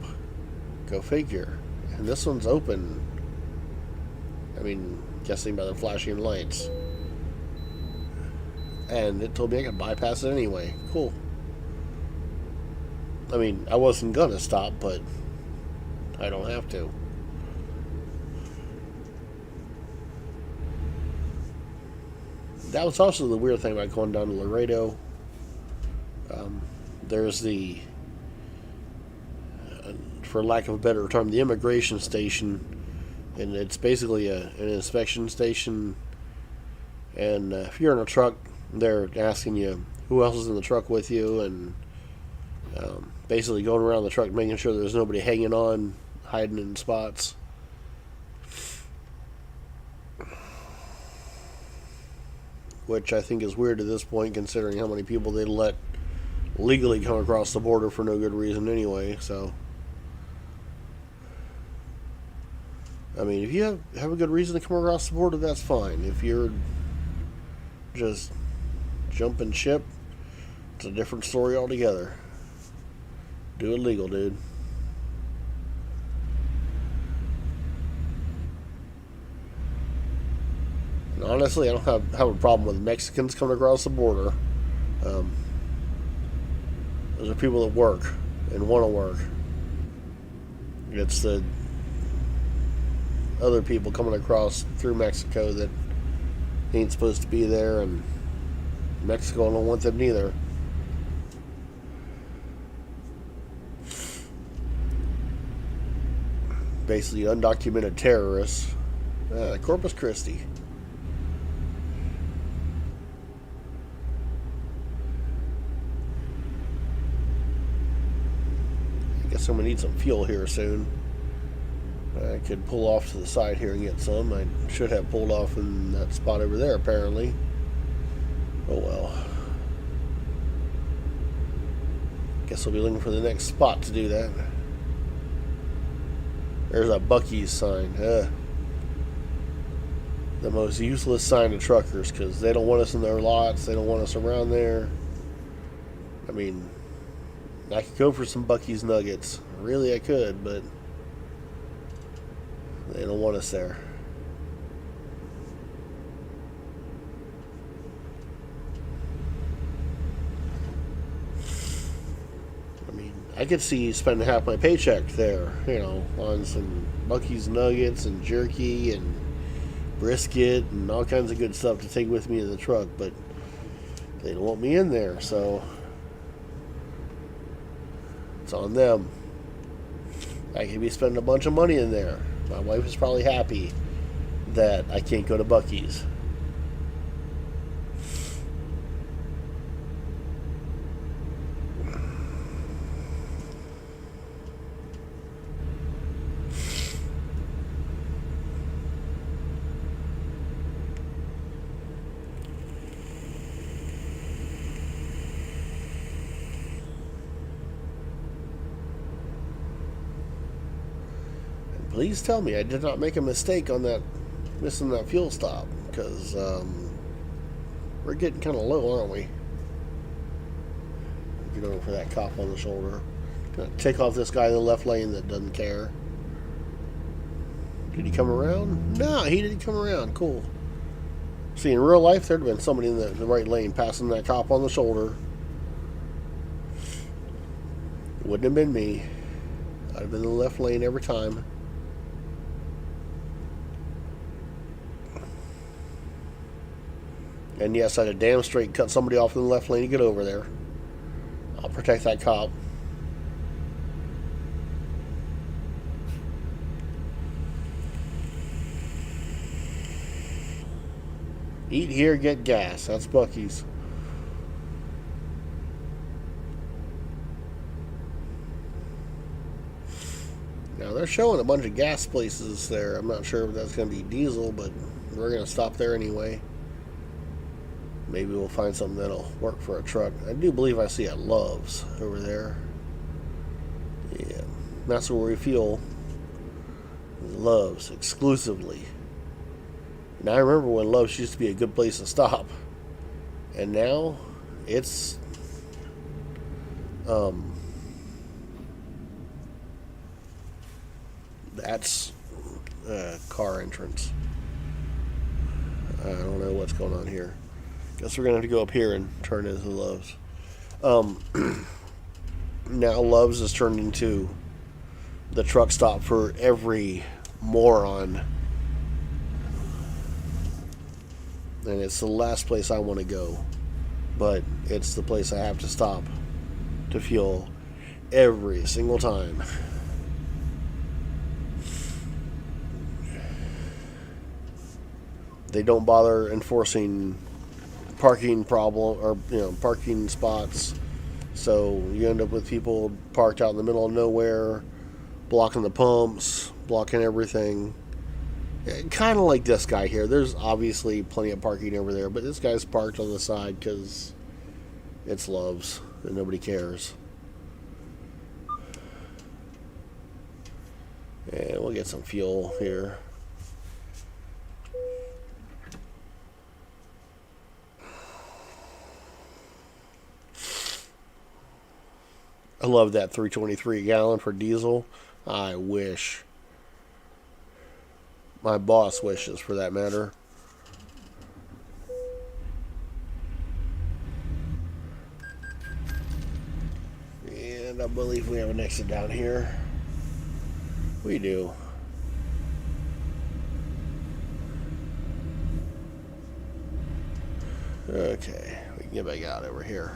Go figure. And this one's open. I mean, guessing by the flashing lights. And it told me I could bypass it anyway. Cool. I mean, I wasn't gonna stop, but I don't have to. That was also the weird thing about going down to Laredo. There's the, for lack of a better term, the immigration station, and it's basically an inspection station. And if you're in a truck, they're asking you who else is in the truck with you, and basically going around the truck making sure there's nobody hanging on, hiding in spots. Which I think is weird at this point, considering how many people they let legally come across the border for no good reason anyway. So, I mean, if you have a good reason to come across the border, that's fine. If you're just jumping ship, it's a different story altogether. Do it legal, dude. And honestly, I don't have a problem with Mexicans coming across the border. Those are people that work and want to work. It's the other people coming across through Mexico that ain't supposed to be there, and Mexico don't want them neither. Basically, undocumented terrorists. Corpus Christi. I guess I'm going to need some fuel here soon. I could pull off to the side here and get some. I should have pulled off in that spot over there, apparently. Oh well. Guess I'll be looking for the next spot to do that. There's a Buc-ee's sign. The most useless sign to truckers, because they don't want us in their lots. They don't want us around there. I mean, I could go for some Buc-ee's nuggets. Really, I could, but they don't want us there. I mean, I could see spending half my paycheck there, you know, on some Buc-ee's nuggets and jerky and brisket and all kinds of good stuff to take with me in the truck, but they don't want me in there, so it's on them. I could be spending a bunch of money in there. My wife is probably happy that I can't go to Buc-ee's. Please tell me I did not make a mistake on that, missing that fuel stop, because we're getting kind of low, aren't we? If you're going for that cop on the shoulder. Gonna take off this guy in the left lane that doesn't care. Did he come around? No, he didn't come around. Cool. See, in real life, there'd have been somebody in the right lane passing that cop on the shoulder. It wouldn't have been me. I'd have been in the left lane every time. And yes, I'd have damn straight cut somebody off in the left lane to get over there. I'll protect that cop. Eat here, get gas. That's Buc-ee's. Now, they're showing a bunch of gas places there. I'm not sure if that's going to be diesel, but we're going to stop there anyway. Maybe we'll find something that'll work for a truck. I do believe I see a Love's over there. Yeah, that's where we fuel. Love's exclusively. And I remember when Love's used to be a good place to stop. And now it's Um, that's car entrance. I don't know what's going on here. Guess we're gonna have to go up here and turn into Love's. Um, Now Love's has turned into the truck stop for every moron, and it's the last place I want to go, but it's the place I have to stop to fuel every single time. They don't bother enforcing parking problem or parking spots, so you end up with people parked out in the middle of nowhere, blocking the pumps, blocking everything. Kind of like this guy here. There's obviously plenty of parking over there, but this guy's parked on the side because it's Love's and nobody cares. And we'll get some fuel here. I love that 323 a gallon for diesel. I wish. My boss wishes, for that matter. And I believe we have an exit down here. We do. Okay, we can get back out over here.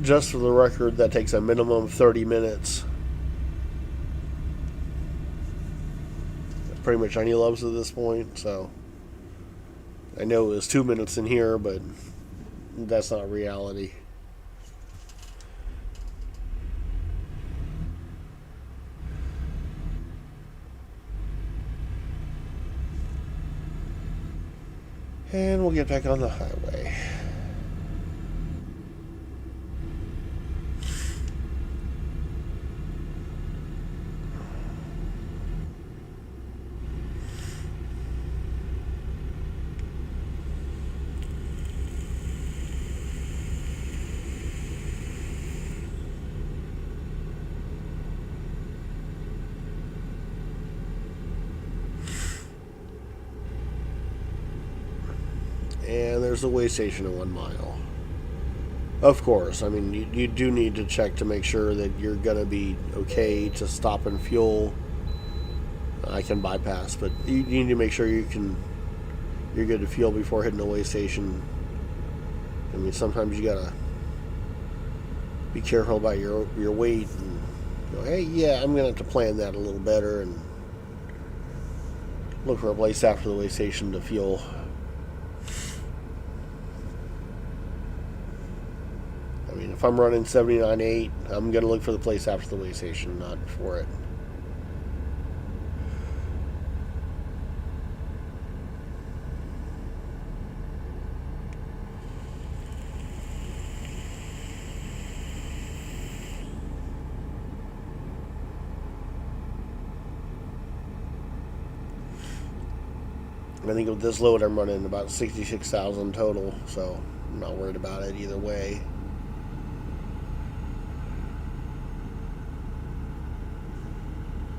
Just for the record, that takes a minimum of 30 minutes. Pretty much any Loves at this point, so I know it was 2 minutes in here, but that's not reality. And we'll get back on the highway. And there's the way station at 1 mile. Of course, I mean, you do need to check to make sure that you're going to be okay to stop and fuel. I can bypass, but you need to make sure you're good to fuel before hitting the way station. I mean, sometimes you got to be careful about your weight and go, hey, yeah, I'm going to have to plan that a little better and look for a place after the way station to fuel. I mean, if I'm running 79.8, I'm going to look for the place after the way station, not before it. I think with this load I'm running about 66,000 total, so I'm not worried about it either way.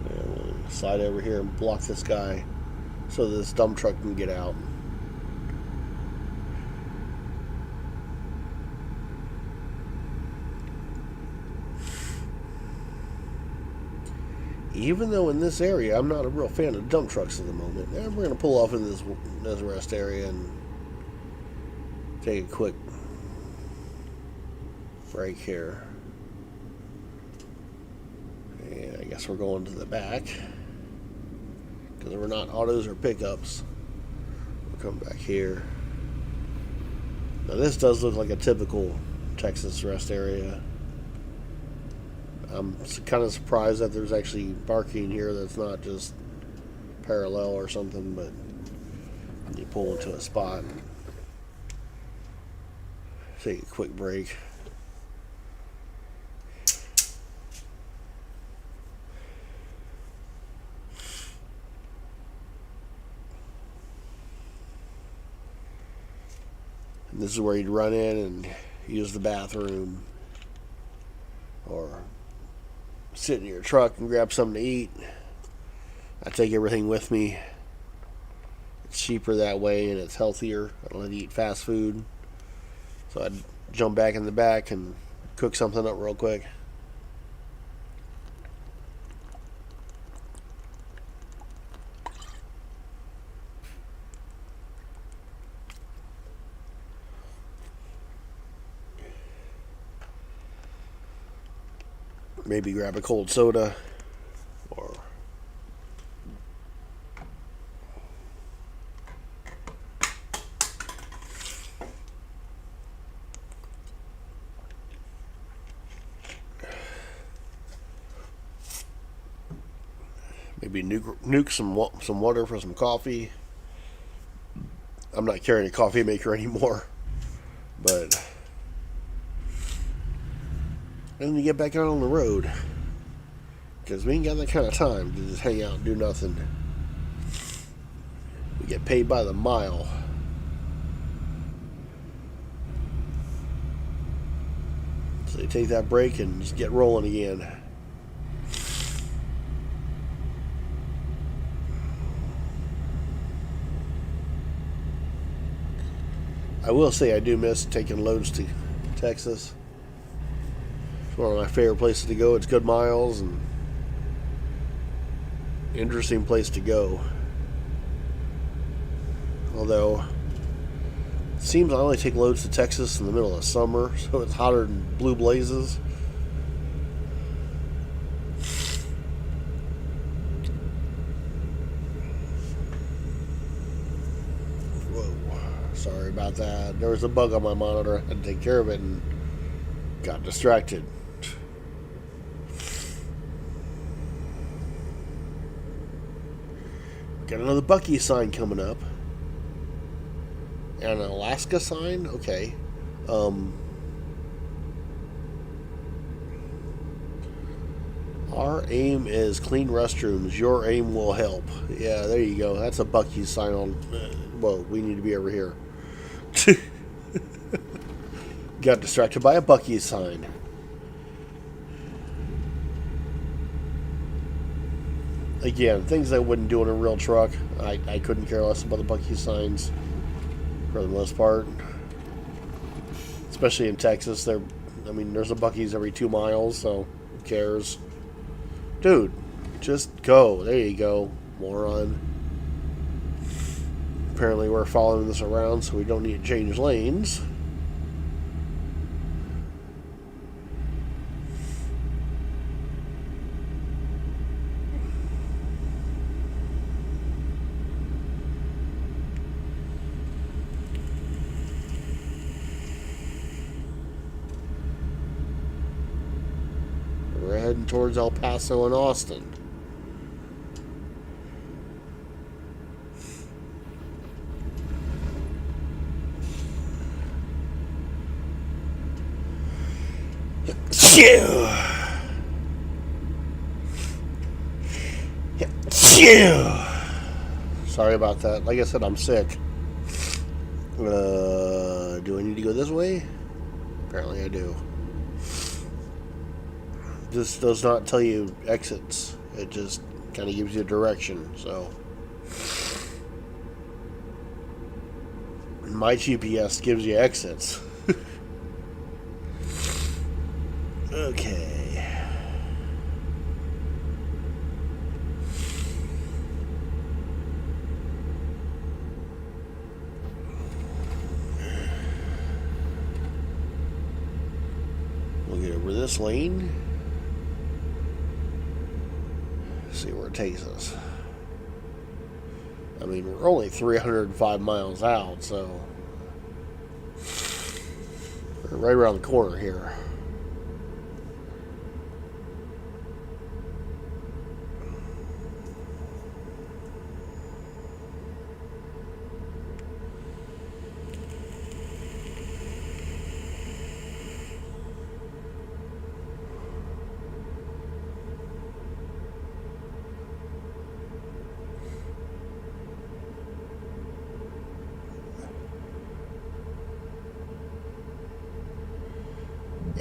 And we'll slide over here and block this guy so this dump truck can get out. Even though in this area I'm not a real fan of dump trucks at the moment. And we're going to pull off in this rest area and take a quick break here. And I guess we're going to the back because we're not autos or pickups. We'll come back here. Now this does look like a typical Texas rest area. I'm kind of surprised that there's actually parking here that's not just parallel or something, but you pull into a spot and take a quick break. This is where you'd run in and use the bathroom, or sit in your truck and grab something to eat. I take everything with me. It's cheaper that way and it's healthier. I don't have to eat fast food. So I'd jump back in the back and cook something up real quick. Maybe grab a cold soda, or maybe nuke some water for some coffee. I'm not carrying a coffee maker anymore, but then you get back out on the road, because we ain't got that kind of time to just hang out and do nothing. We get paid by the mile. So you take that break and just get rolling again. I will say I do miss taking loads to Texas. It's one of my favorite places to go. It's good miles and interesting place to go. Although it seems I only take loads to Texas in the middle of summer, so it's hotter than blue blazes. Sorry about that. There was a bug on my monitor. I had to take care of it and got distracted. Got another Bucky sign coming up. And an Alaska sign? Okay. Our aim is clean restrooms. Your aim will help. Yeah, there you go. That's a Bucky sign on. Whoa, we need to be over here. Got distracted by a Bucky sign. Again, things I wouldn't do in a real truck. I couldn't care less about the Bucky signs for the most part. Especially in Texas. There's a Bucky's every 2 miles, so who cares? Dude, just go. There you go, moron. Apparently we're following this around, so we don't need to change lanes. We're heading towards El Paso and Austin. Sorry about that. Like I said, I'm sick. Do I need to go this way? Apparently I do. This does not tell you exits. It just kind of gives you a direction. So my GPS gives you exits. Okay. We'll get over this lane. See where it takes us. I mean, we're only 305 miles out, so we're right around the corner here.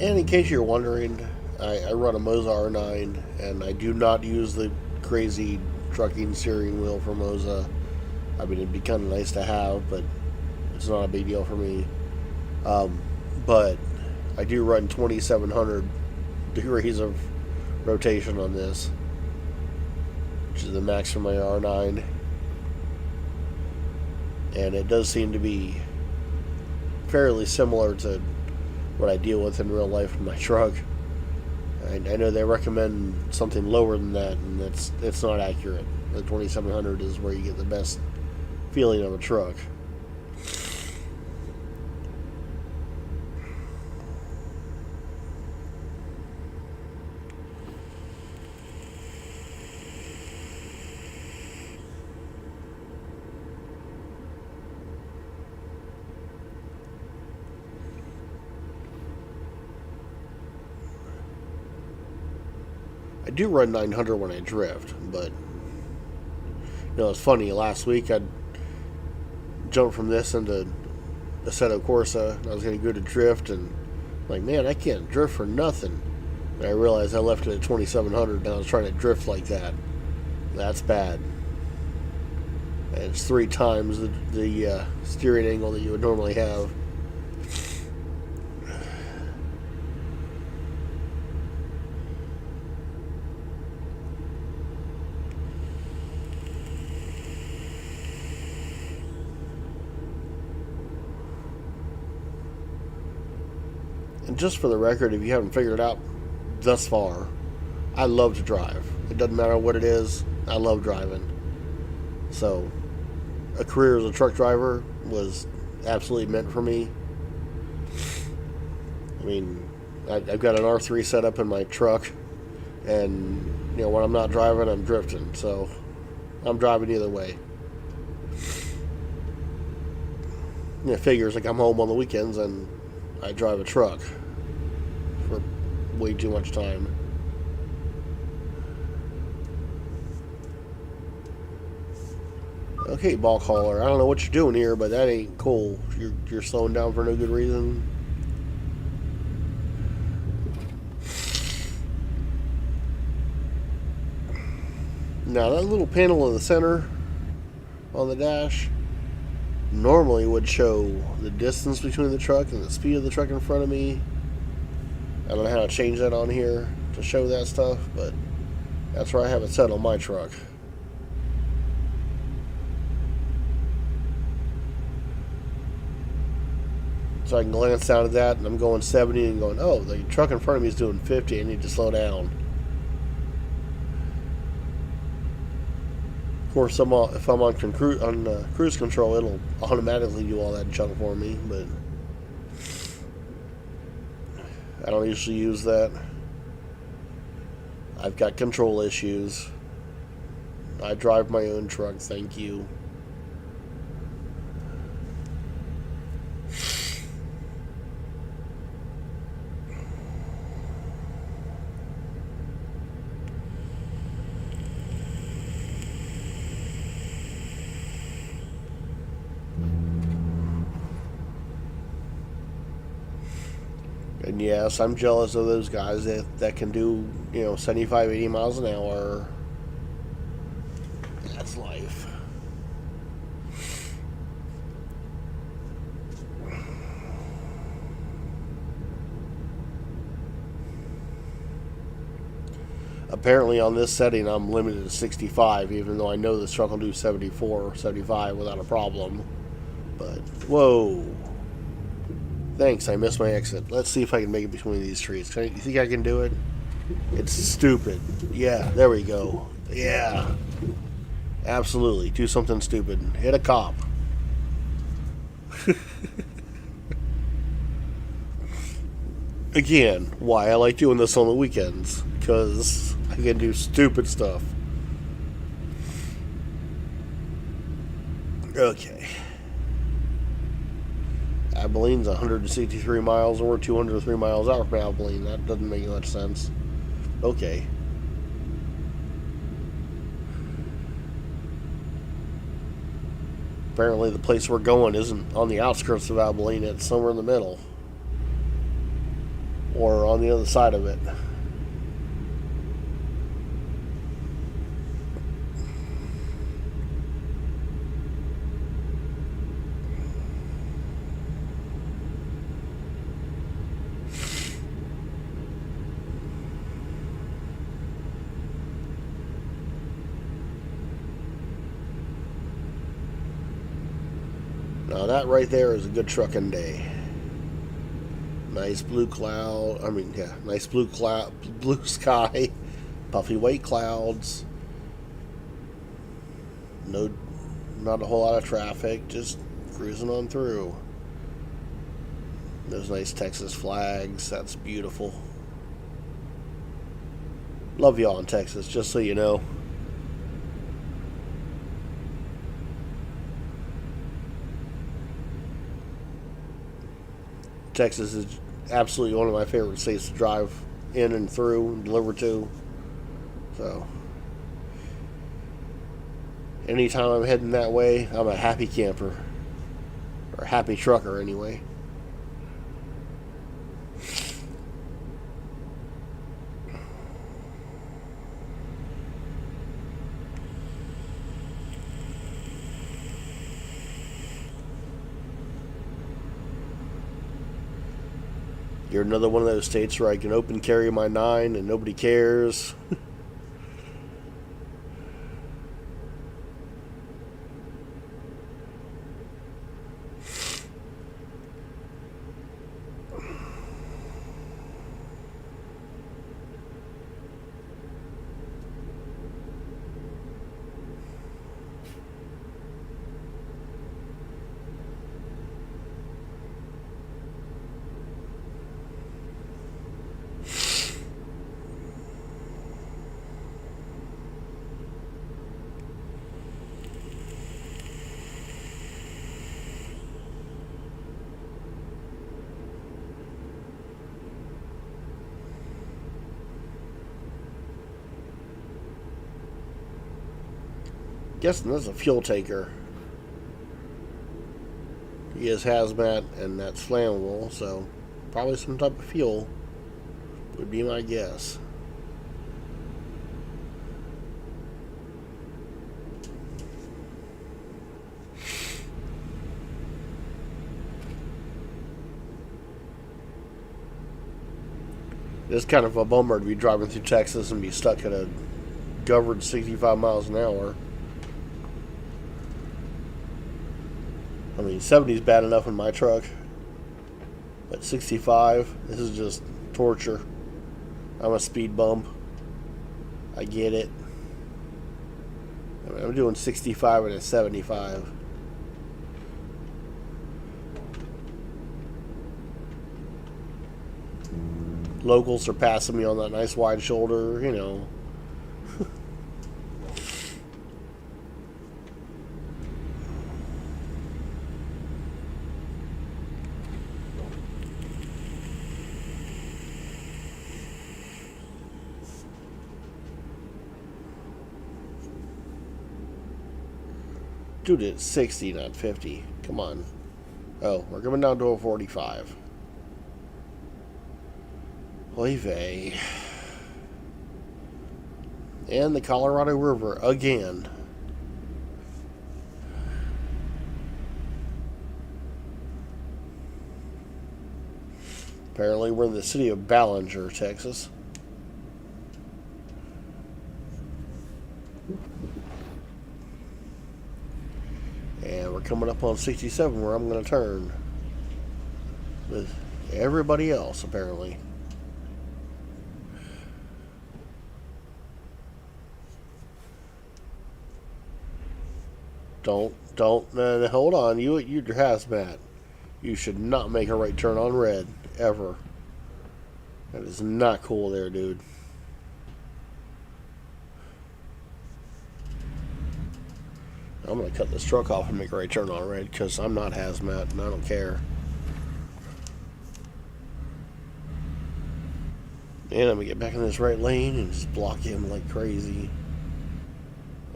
And in case you're wondering, I run a Moza R9, and I do not use the crazy trucking steering wheel for Moza. I mean, it'd be kind of nice to have, but it's not a big deal for me. But I do run 2,700 degrees of rotation on this, which is the max for my R9. And it does seem to be fairly similar to what I deal with in real life in my truck. I know they recommend something lower than that, and it's not accurate. The 2,700 is where you get the best feeling of a truck. I do run 900 when I drift, but it's funny. Last week I jumped from this into Assetto Corsa, and I was going to go to drift, and like, man, I can't drift for nothing. And I realized I left it at 2,700, and I was trying to drift like that. That's bad. And it's 3 times the steering angle that you would normally have. And just for the record, if you haven't figured it out thus far, I love to drive. It doesn't matter what it is, I love driving. So, a career as a truck driver was absolutely meant for me. I mean, I've got an R3 set up in my truck, and when I'm not driving, I'm drifting. So, I'm driving either way. It figures like I'm home on the weekends and I drive a truck for way too much time. Okay, ball caller. I don't know what you're doing here, but that ain't cool. You're slowing down for no good reason. Now that little panel in the center on the dash normally would show the distance between the truck and the speed of the truck in front of me. I don't know how to change that on here to show that stuff, but that's where I have it set on my truck. So I can glance down at that, and I'm going 70 and going, oh, the truck in front of me is doing 50. I need to slow down. Of course, if I'm on cruise control, it'll automatically do all that junk for me, but I don't usually use that. I've got control issues. I drive my own truck, thank you. And yes, I'm jealous of those guys that can do, 75, 80 miles an hour. That's life. Apparently on this setting I'm limited to 65, even though I know this truck will do 74, 75 without a problem. But, whoa. Thanks, I missed my exit. Let's see if I can make it between these trees. You think I can do it? It's stupid. Yeah, there we go. Yeah. Absolutely. Do something stupid. Hit a cop. Again, why I like doing this on the weekends. Because I can do stupid stuff. Okay. Abilene's 163 miles or 203 miles out from Abilene. That doesn't make much sense. Okay. Apparently the place we're going isn't on the outskirts of Abilene. It's somewhere in the middle. or on the other side of it. Now that right there is a good trucking day. Nice blue cloud. Nice blue cloud, blue sky, puffy white clouds. No, not a whole lot of traffic. Just cruising on through. Those nice Texas flags. That's beautiful. Love y'all in Texas, just so you know. Texas is absolutely one of my favorite states to drive in and through and deliver to. So, anytime I'm heading that way, I'm a happy camper. Or a happy trucker, anyway. You're another one of those states where I can open carry my 9 and nobody cares. Guessing that's a fuel taker. He is hazmat and that's flammable, so probably some type of fuel would be my guess. It's kind of a bummer to be driving through Texas and be stuck at a governed 65 miles an hour. 70 is bad enough in my truck, but 65, this is just torture. I'm a speed bump. I get it. I'm doing 65 and a 75. Locals are passing me on that nice wide shoulder, you know. Dude, it's 60, not 50. Come on. Oh, we're coming down to a 45. Oy vey. And the Colorado River again. Apparently we're in the city of Ballinger, Texas. And we're coming up on 67 where I'm going to turn. With everybody else, apparently. Don't, hold on. You're hazmat. You should not make a right turn on red, ever. That is not cool there, dude. I'm going to cut this truck off and make a right turn on red because I'm not hazmat and I don't care. And I'm going to get back in this right lane and just block him like crazy.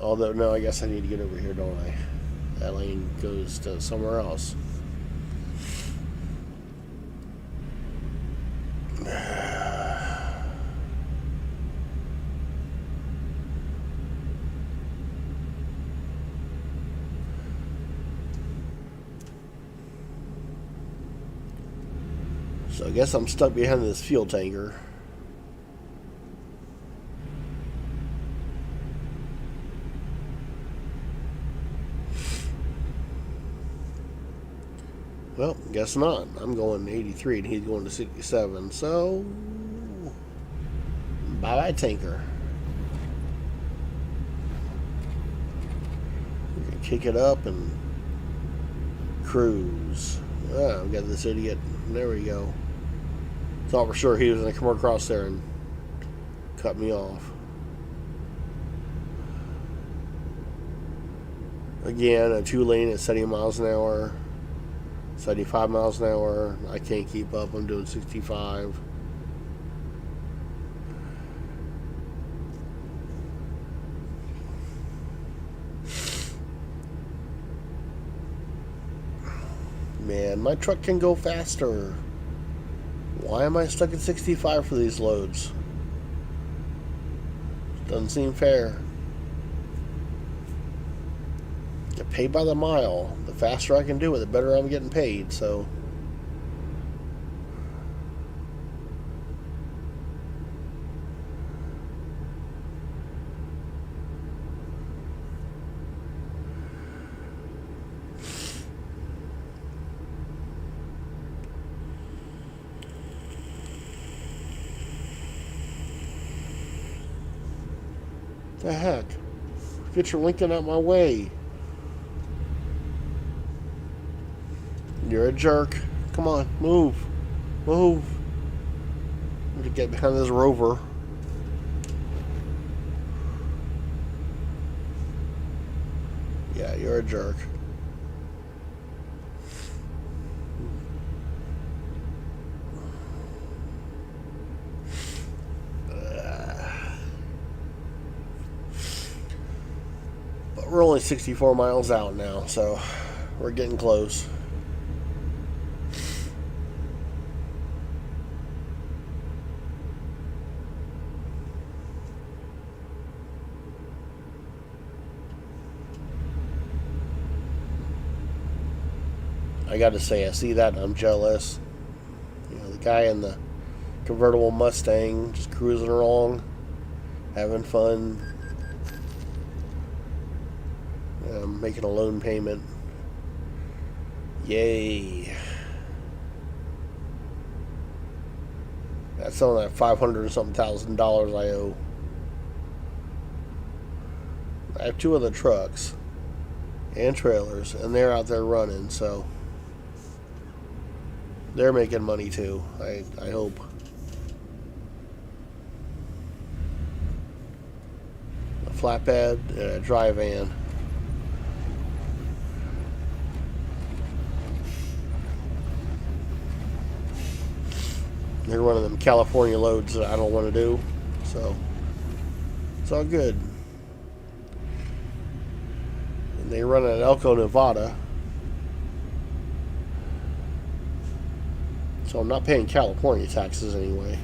Although, no, I guess I need to get over here, don't I? That lane goes to somewhere else. So I guess I'm stuck behind this fuel tanker. Well, guess not. I'm going 83 and he's going to 67. So, bye-bye tanker. We're going to kick it up and cruise. Oh, we got this idiot. There we go. Thought for sure he was going to come across there and cut me off. Again, a 2-lane at 70 miles an hour. 75 miles an hour. I can't keep up. I'm doing 65. Man, my truck can go faster. Why am I stuck at 65 for these loads? Doesn't seem fair. Get paid by the mile. The faster I can do it, the better I'm getting paid, so. The heck? Get your Lincoln out my way. You're a jerk. Come on, move. Move. I'm gonna get behind this Rover. Yeah, you're a jerk. But we're only 64 miles out now, so we're getting close. I gotta say, I see that and I'm jealous. You know, the guy in the convertible Mustang just cruising along, having fun, making a loan payment. Yay. That's on that $500 and something thousand I owe. I have 2 other trucks and trailers, and they're out there running, so they're making money too, I hope. A flatbed and a dry van. They're one of them California loads that I don't want to do, so it's all good. And they run in Elko, Nevada. So I'm not paying California taxes anyway.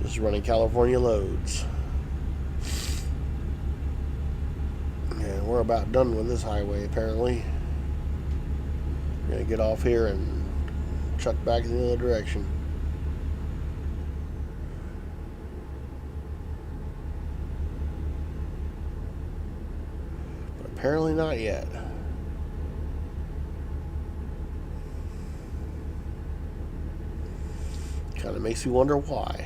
Just running California loads. And we're about done with this highway apparently. We're going to get off here and truck back in the other direction. But apparently not yet. Kind of makes me wonder why.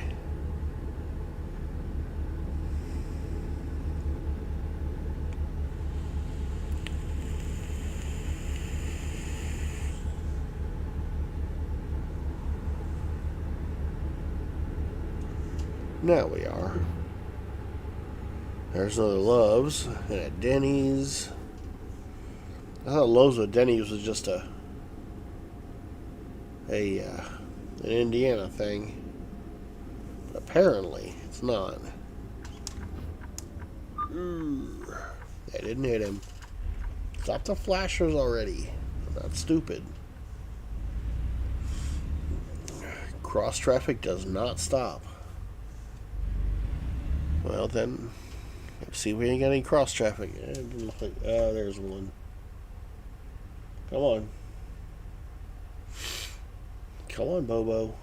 Now we are. There's another Love's and a Denny's. I thought Love's with Denny's was just an Indiana thing, but apparently it's not. That didn't hit him. Stop the flashers already. I'm not stupid. Cross traffic does not stop. Well then, let's see if we ain't got any cross traffic. It didn't look like, there's one. Come on. Come on, Bobo.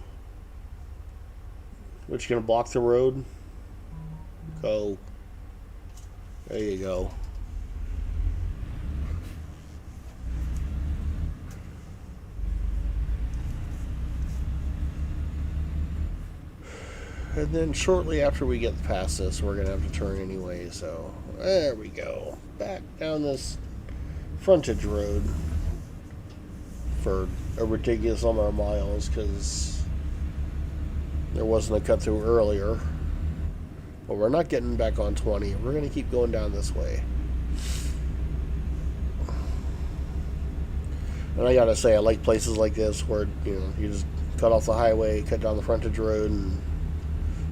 What, you gonna block the road? Go. There you go. And then shortly after we get past this, we're gonna have to turn anyway, so there we go. Back down this frontage road for a ridiculous number of miles because there wasn't a cut through earlier. But we're not getting back on 20. We're going to keep going down this way. And I gotta say, I like places like this where, you know, you just cut off the highway, cut down the frontage road, and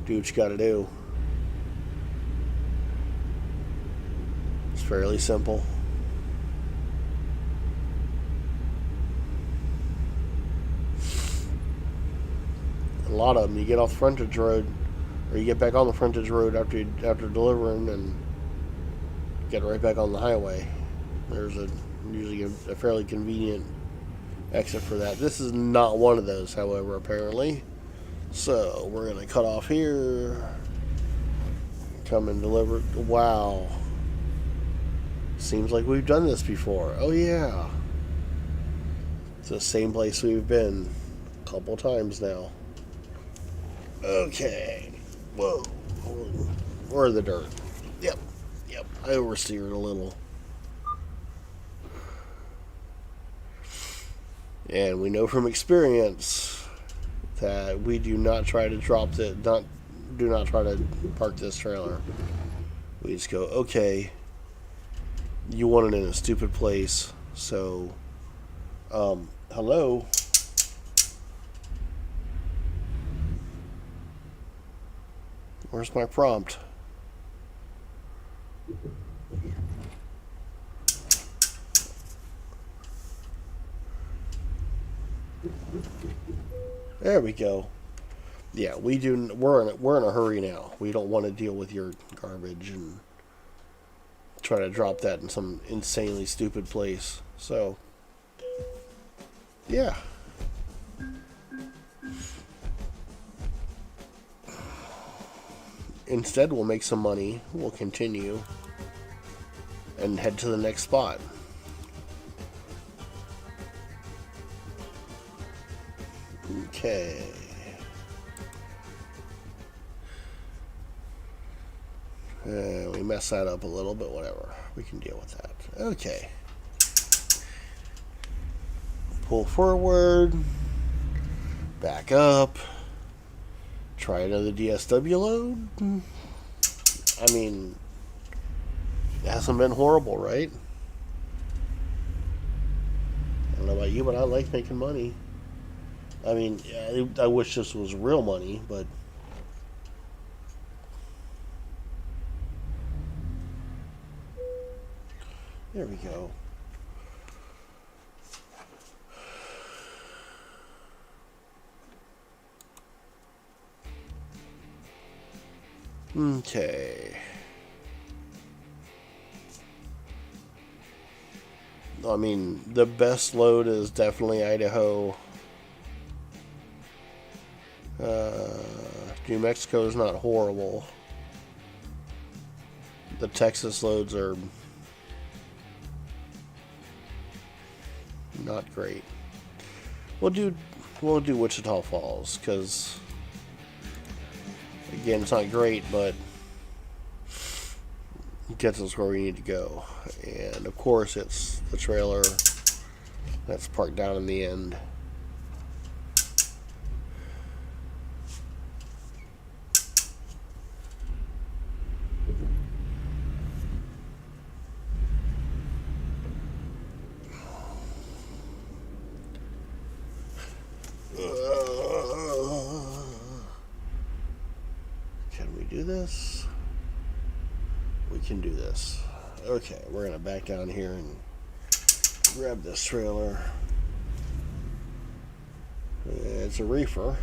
do what you gotta do. It's fairly simple. A lot of them, you get off the frontage road, or you get back on the frontage road after delivering, and get right back on the highway. There's usually a fairly convenient exit for that. This is not one of those, however, apparently. So we're gonna cut off here, come and deliver. Wow, seems like we've done this before. Oh yeah, it's the same place we've been a couple times now. Okay, whoa, or the dirt. Yep, I oversteered a little. And we know from experience that we do not try to do not try to park this trailer. We just go, okay, you want it in a stupid place, so, hello? Where's my prompt? There we go. Yeah, we're in a hurry now. We don't want to deal with your garbage and try to drop that in some insanely stupid place. So, yeah. Instead, we'll make some money. We'll continue and head to the next spot. Okay. We messed that up a little, but whatever. We can deal with that. Okay. Pull forward. Back up. Try another DSW load. I mean, it hasn't been horrible, right? I don't know about you, but I like making money. I mean, I wish this was real money, but there we go. Okay. I mean, the best load is definitely Idaho. New Mexico is not horrible. The Texas loads are not great. We'll do Wichita Falls because, again, it's not great, but it gets us where we need to go. And of course, it's the trailer that's parked down in the end. Can we do this? We can do this. Okay, we're gonna back down here and grab this trailer. It's a reefer.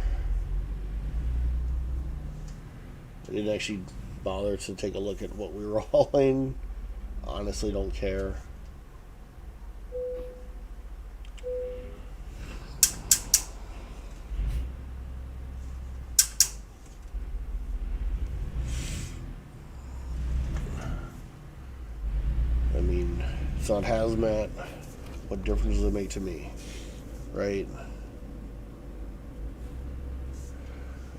I didn't actually bother to take a look at what we were hauling. Honestly, don't care. It's not hazmat. What difference does it make to me? Right?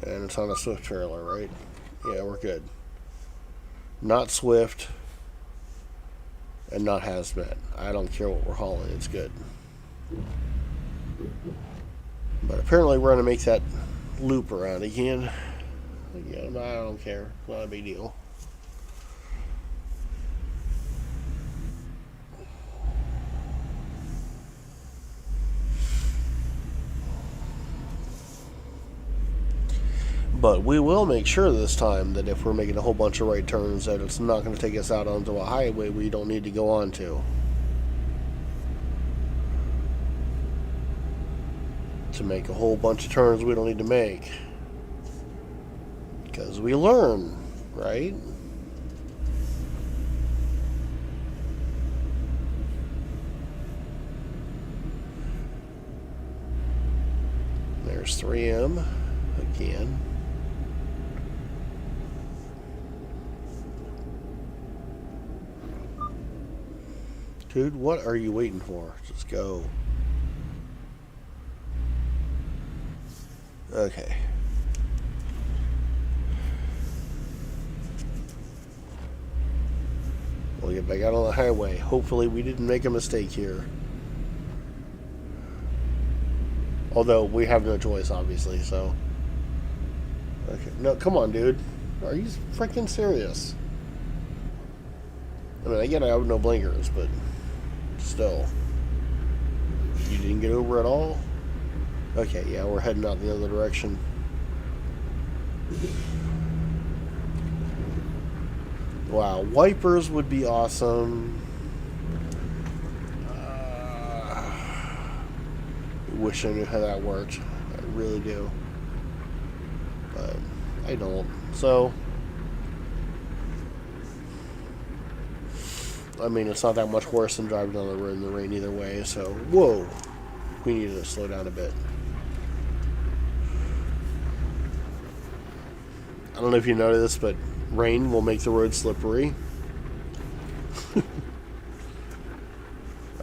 And it's on a Swift trailer, right? Yeah, we're good. Not Swift and not hazmat. I don't care what we're hauling, it's good. But apparently we're going to make that loop around again. Again, I don't care. Not a big deal. But we will make sure this time that if we're making a whole bunch of right turns, that it's not going to take us out onto a highway we don't need to go onto. To make a whole bunch of turns we don't need to make. Because we learn, right? There's 3M again. Dude, what are you waiting for? Just go. Okay. We'll get back out on the highway. Hopefully we didn't make a mistake here. Although we have no choice, obviously, so. Okay. No, come on, dude. Are you freaking serious? I mean, again, I have no blinkers, but still. You didn't get over at all? Okay, yeah, we're heading out the other direction. Wow, wipers would be awesome. I wish I knew how that worked. I really do. But I don't. So, I mean, it's not that much worse than driving down the road in the rain either way. So, whoa. We need to slow down a bit. I don't know if you noticed, but rain will make the road slippery.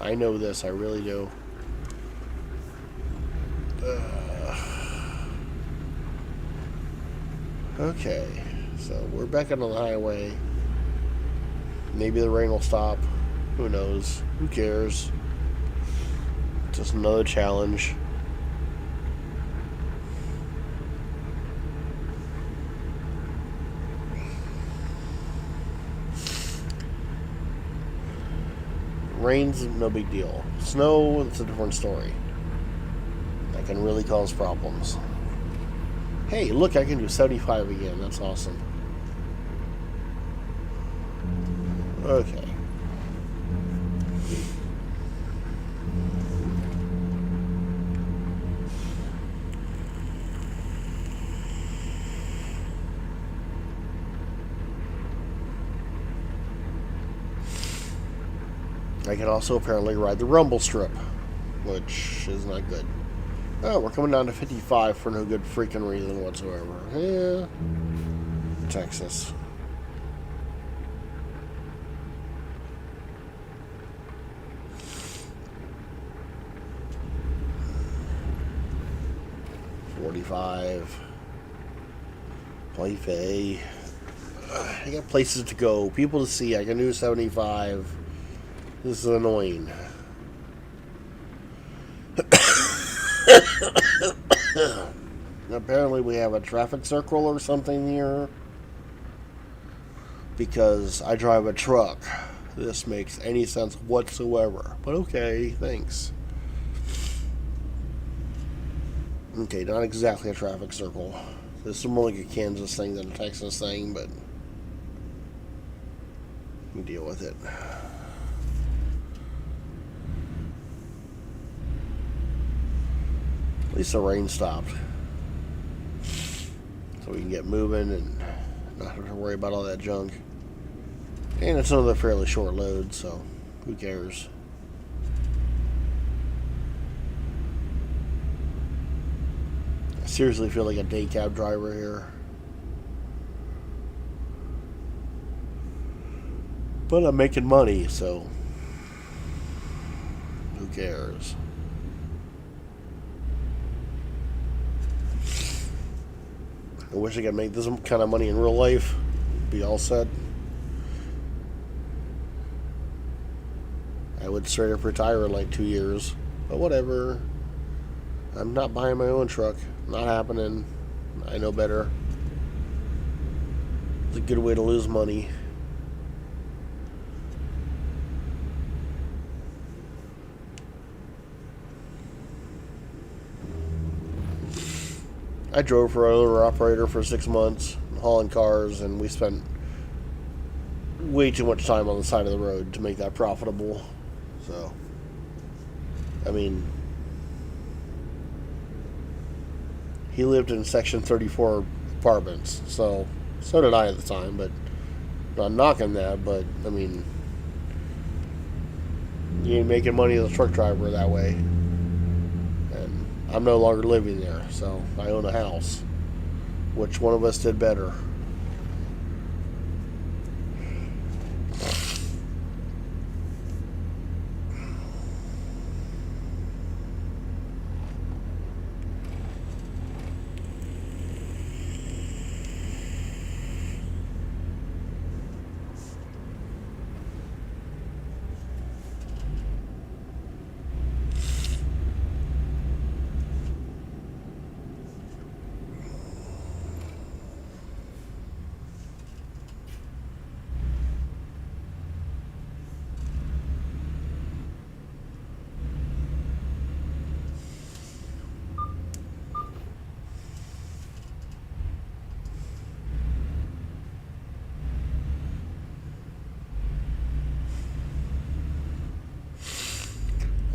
I know this, I really do. Okay, so we're back on the highway. Maybe the rain will stop. Who knows? Who cares? Just another challenge. Rain's no big deal. Snow, it's a different story. That can really cause problems. Hey, look, I can do 75 again. That's awesome. Okay. I can also apparently ride the rumble strip, which is not good. Oh, we're coming down to 55 for no good freaking reason whatsoever. Yeah. Texas. $45. Life A. I got places to go, people to see. I can do 75. This is annoying. Apparently we have a traffic circle or something here. Because I drive a truck. This makes any sense whatsoever. But okay, thanks. Okay, not exactly a traffic circle. This is more like a Kansas thing than a Texas thing, but we deal with it. At least the rain stopped. So we can get moving and not have to worry about all that junk. And it's another fairly short load, so who cares? I seriously feel like a day cab driver here. But I'm making money, so cares? I wish I could make this kind of money in real life. Be all set. I would straight up retire in like 2 years. But whatever. I'm not buying my own truck. Not happening. I know better. It's a good way to lose money. I drove for another operator for 6 months, hauling cars, and we spent way too much time on the side of the road to make that profitable. So, I mean, he lived in Section 34 apartments, so did I at the time, but not knocking that, but, I mean, you ain't making money as a truck driver that way. And I'm no longer living there, so I own a house. Which one of us did better?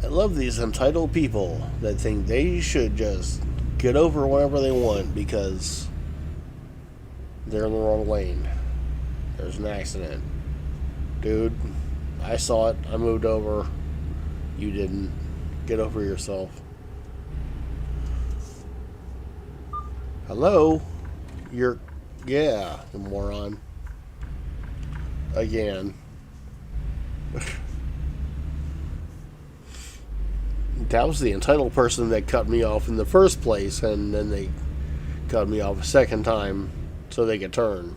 I love these entitled people that think they should just get over whatever they want because they're in the wrong lane. There's an accident. Dude, I saw it. I moved over. You didn't. Get over yourself. Hello? Yeah, you moron. Again. That was the entitled person that cut me off in the first place, and then they cut me off a second time so they could turn.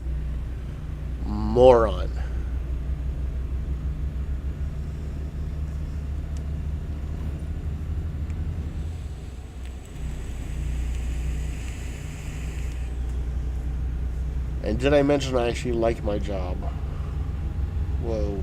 Moron. And did I mention I actually like my job? Whoa.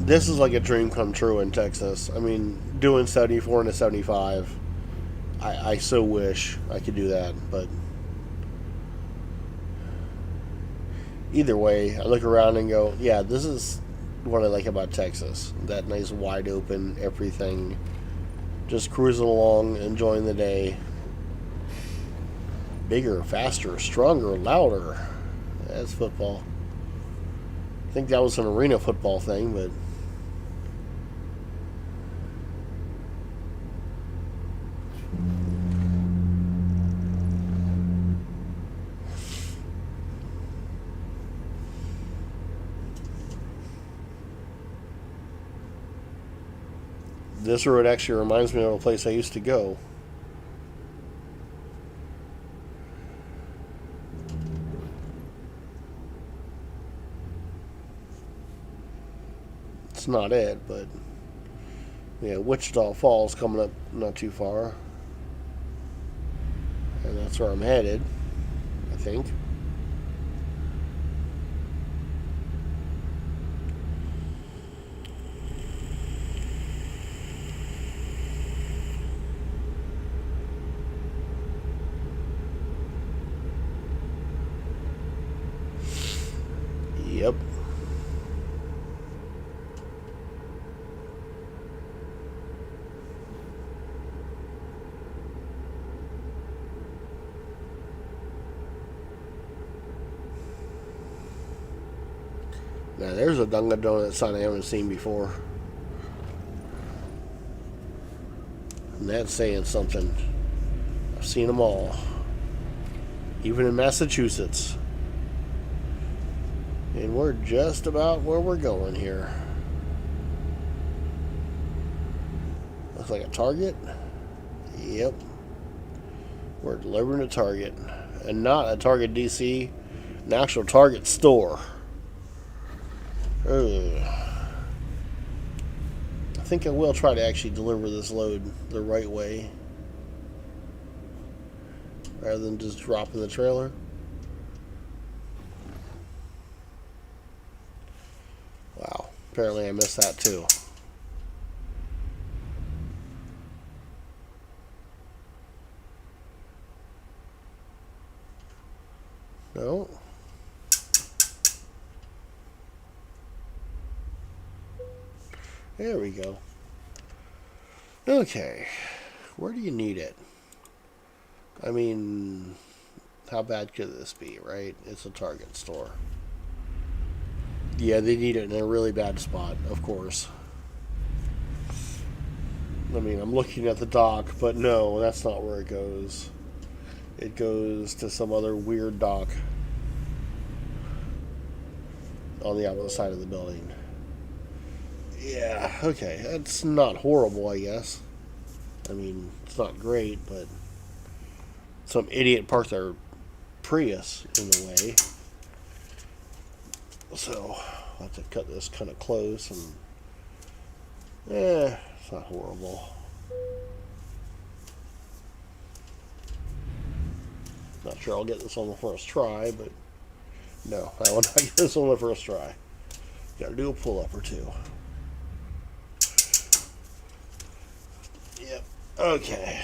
This is like a dream come true in Texas. I mean, doing 74 into 75. I so wish I could do that, but either way, I look around and go, yeah, this is what I like about Texas. That nice wide open everything. Just cruising along, enjoying the day. Bigger, faster, stronger, louder. That's football. I think that was an arena football thing, but this road actually reminds me of a place I used to go. It's not it, but yeah, Wichita Falls coming up not too far. And that's where I'm headed, I think. Now there's a Dunkin' Donut sign I haven't seen before. And that's saying something. I've seen them all. Even in Massachusetts. And we're just about where we're going here. Looks like a Target. Yep. We're delivering to Target. And not a Target DC. An actual Target store. Ugh. I think I will try to actually deliver this load the right way. Rather than just dropping the trailer. Wow. Apparently I missed that too. No. There we go. Okay. Where do you need it? I mean, how bad could this be, right? It's a Target store. Yeah, they need it in a really bad spot, of course. I mean, I'm looking at the dock, but no, that's not where it goes. It goes to some other weird dock on the opposite side of the building. Yeah, okay. That's not horrible, I guess. I mean, it's not great, but some idiot parked their Prius in the way. So, I'll have to cut this kind of close and... it's not horrible. Not sure I'll get this on the first try, but... No, I will not get this on the first try. Gotta do a pull-up or two. Yep. Okay.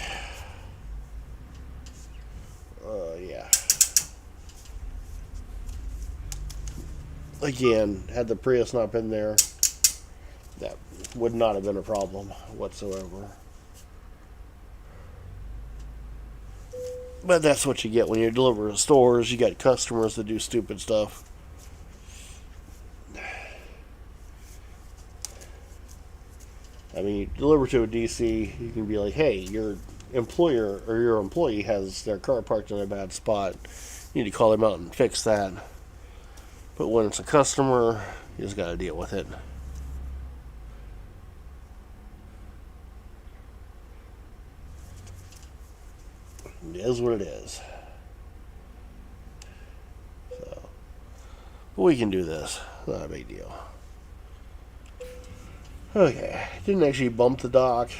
Yeah. Again, had the Prius not been there, that would not have been a problem whatsoever. But that's what you get when you deliver to stores. You got customers that do stupid stuff. I mean, you deliver to a DC, you can be like, hey, your employer or your employee has their car parked in a bad spot. You need to call them out and fix that. But when it's a customer, you just got to deal with it. It is what it is. So, but we can do this. Not a big deal. Okay, didn't actually bump the dock.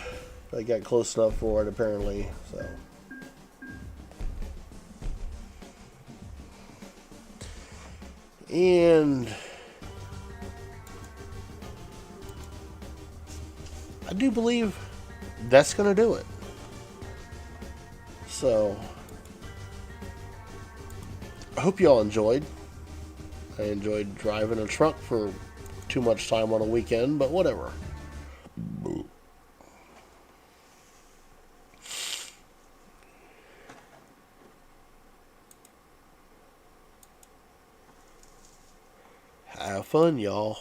I got close enough for it, apparently. So, and I do believe that's going to do it. So, I hope y'all enjoyed. I enjoyed driving a truck for too much time on a weekend, but whatever. Have fun, y'all.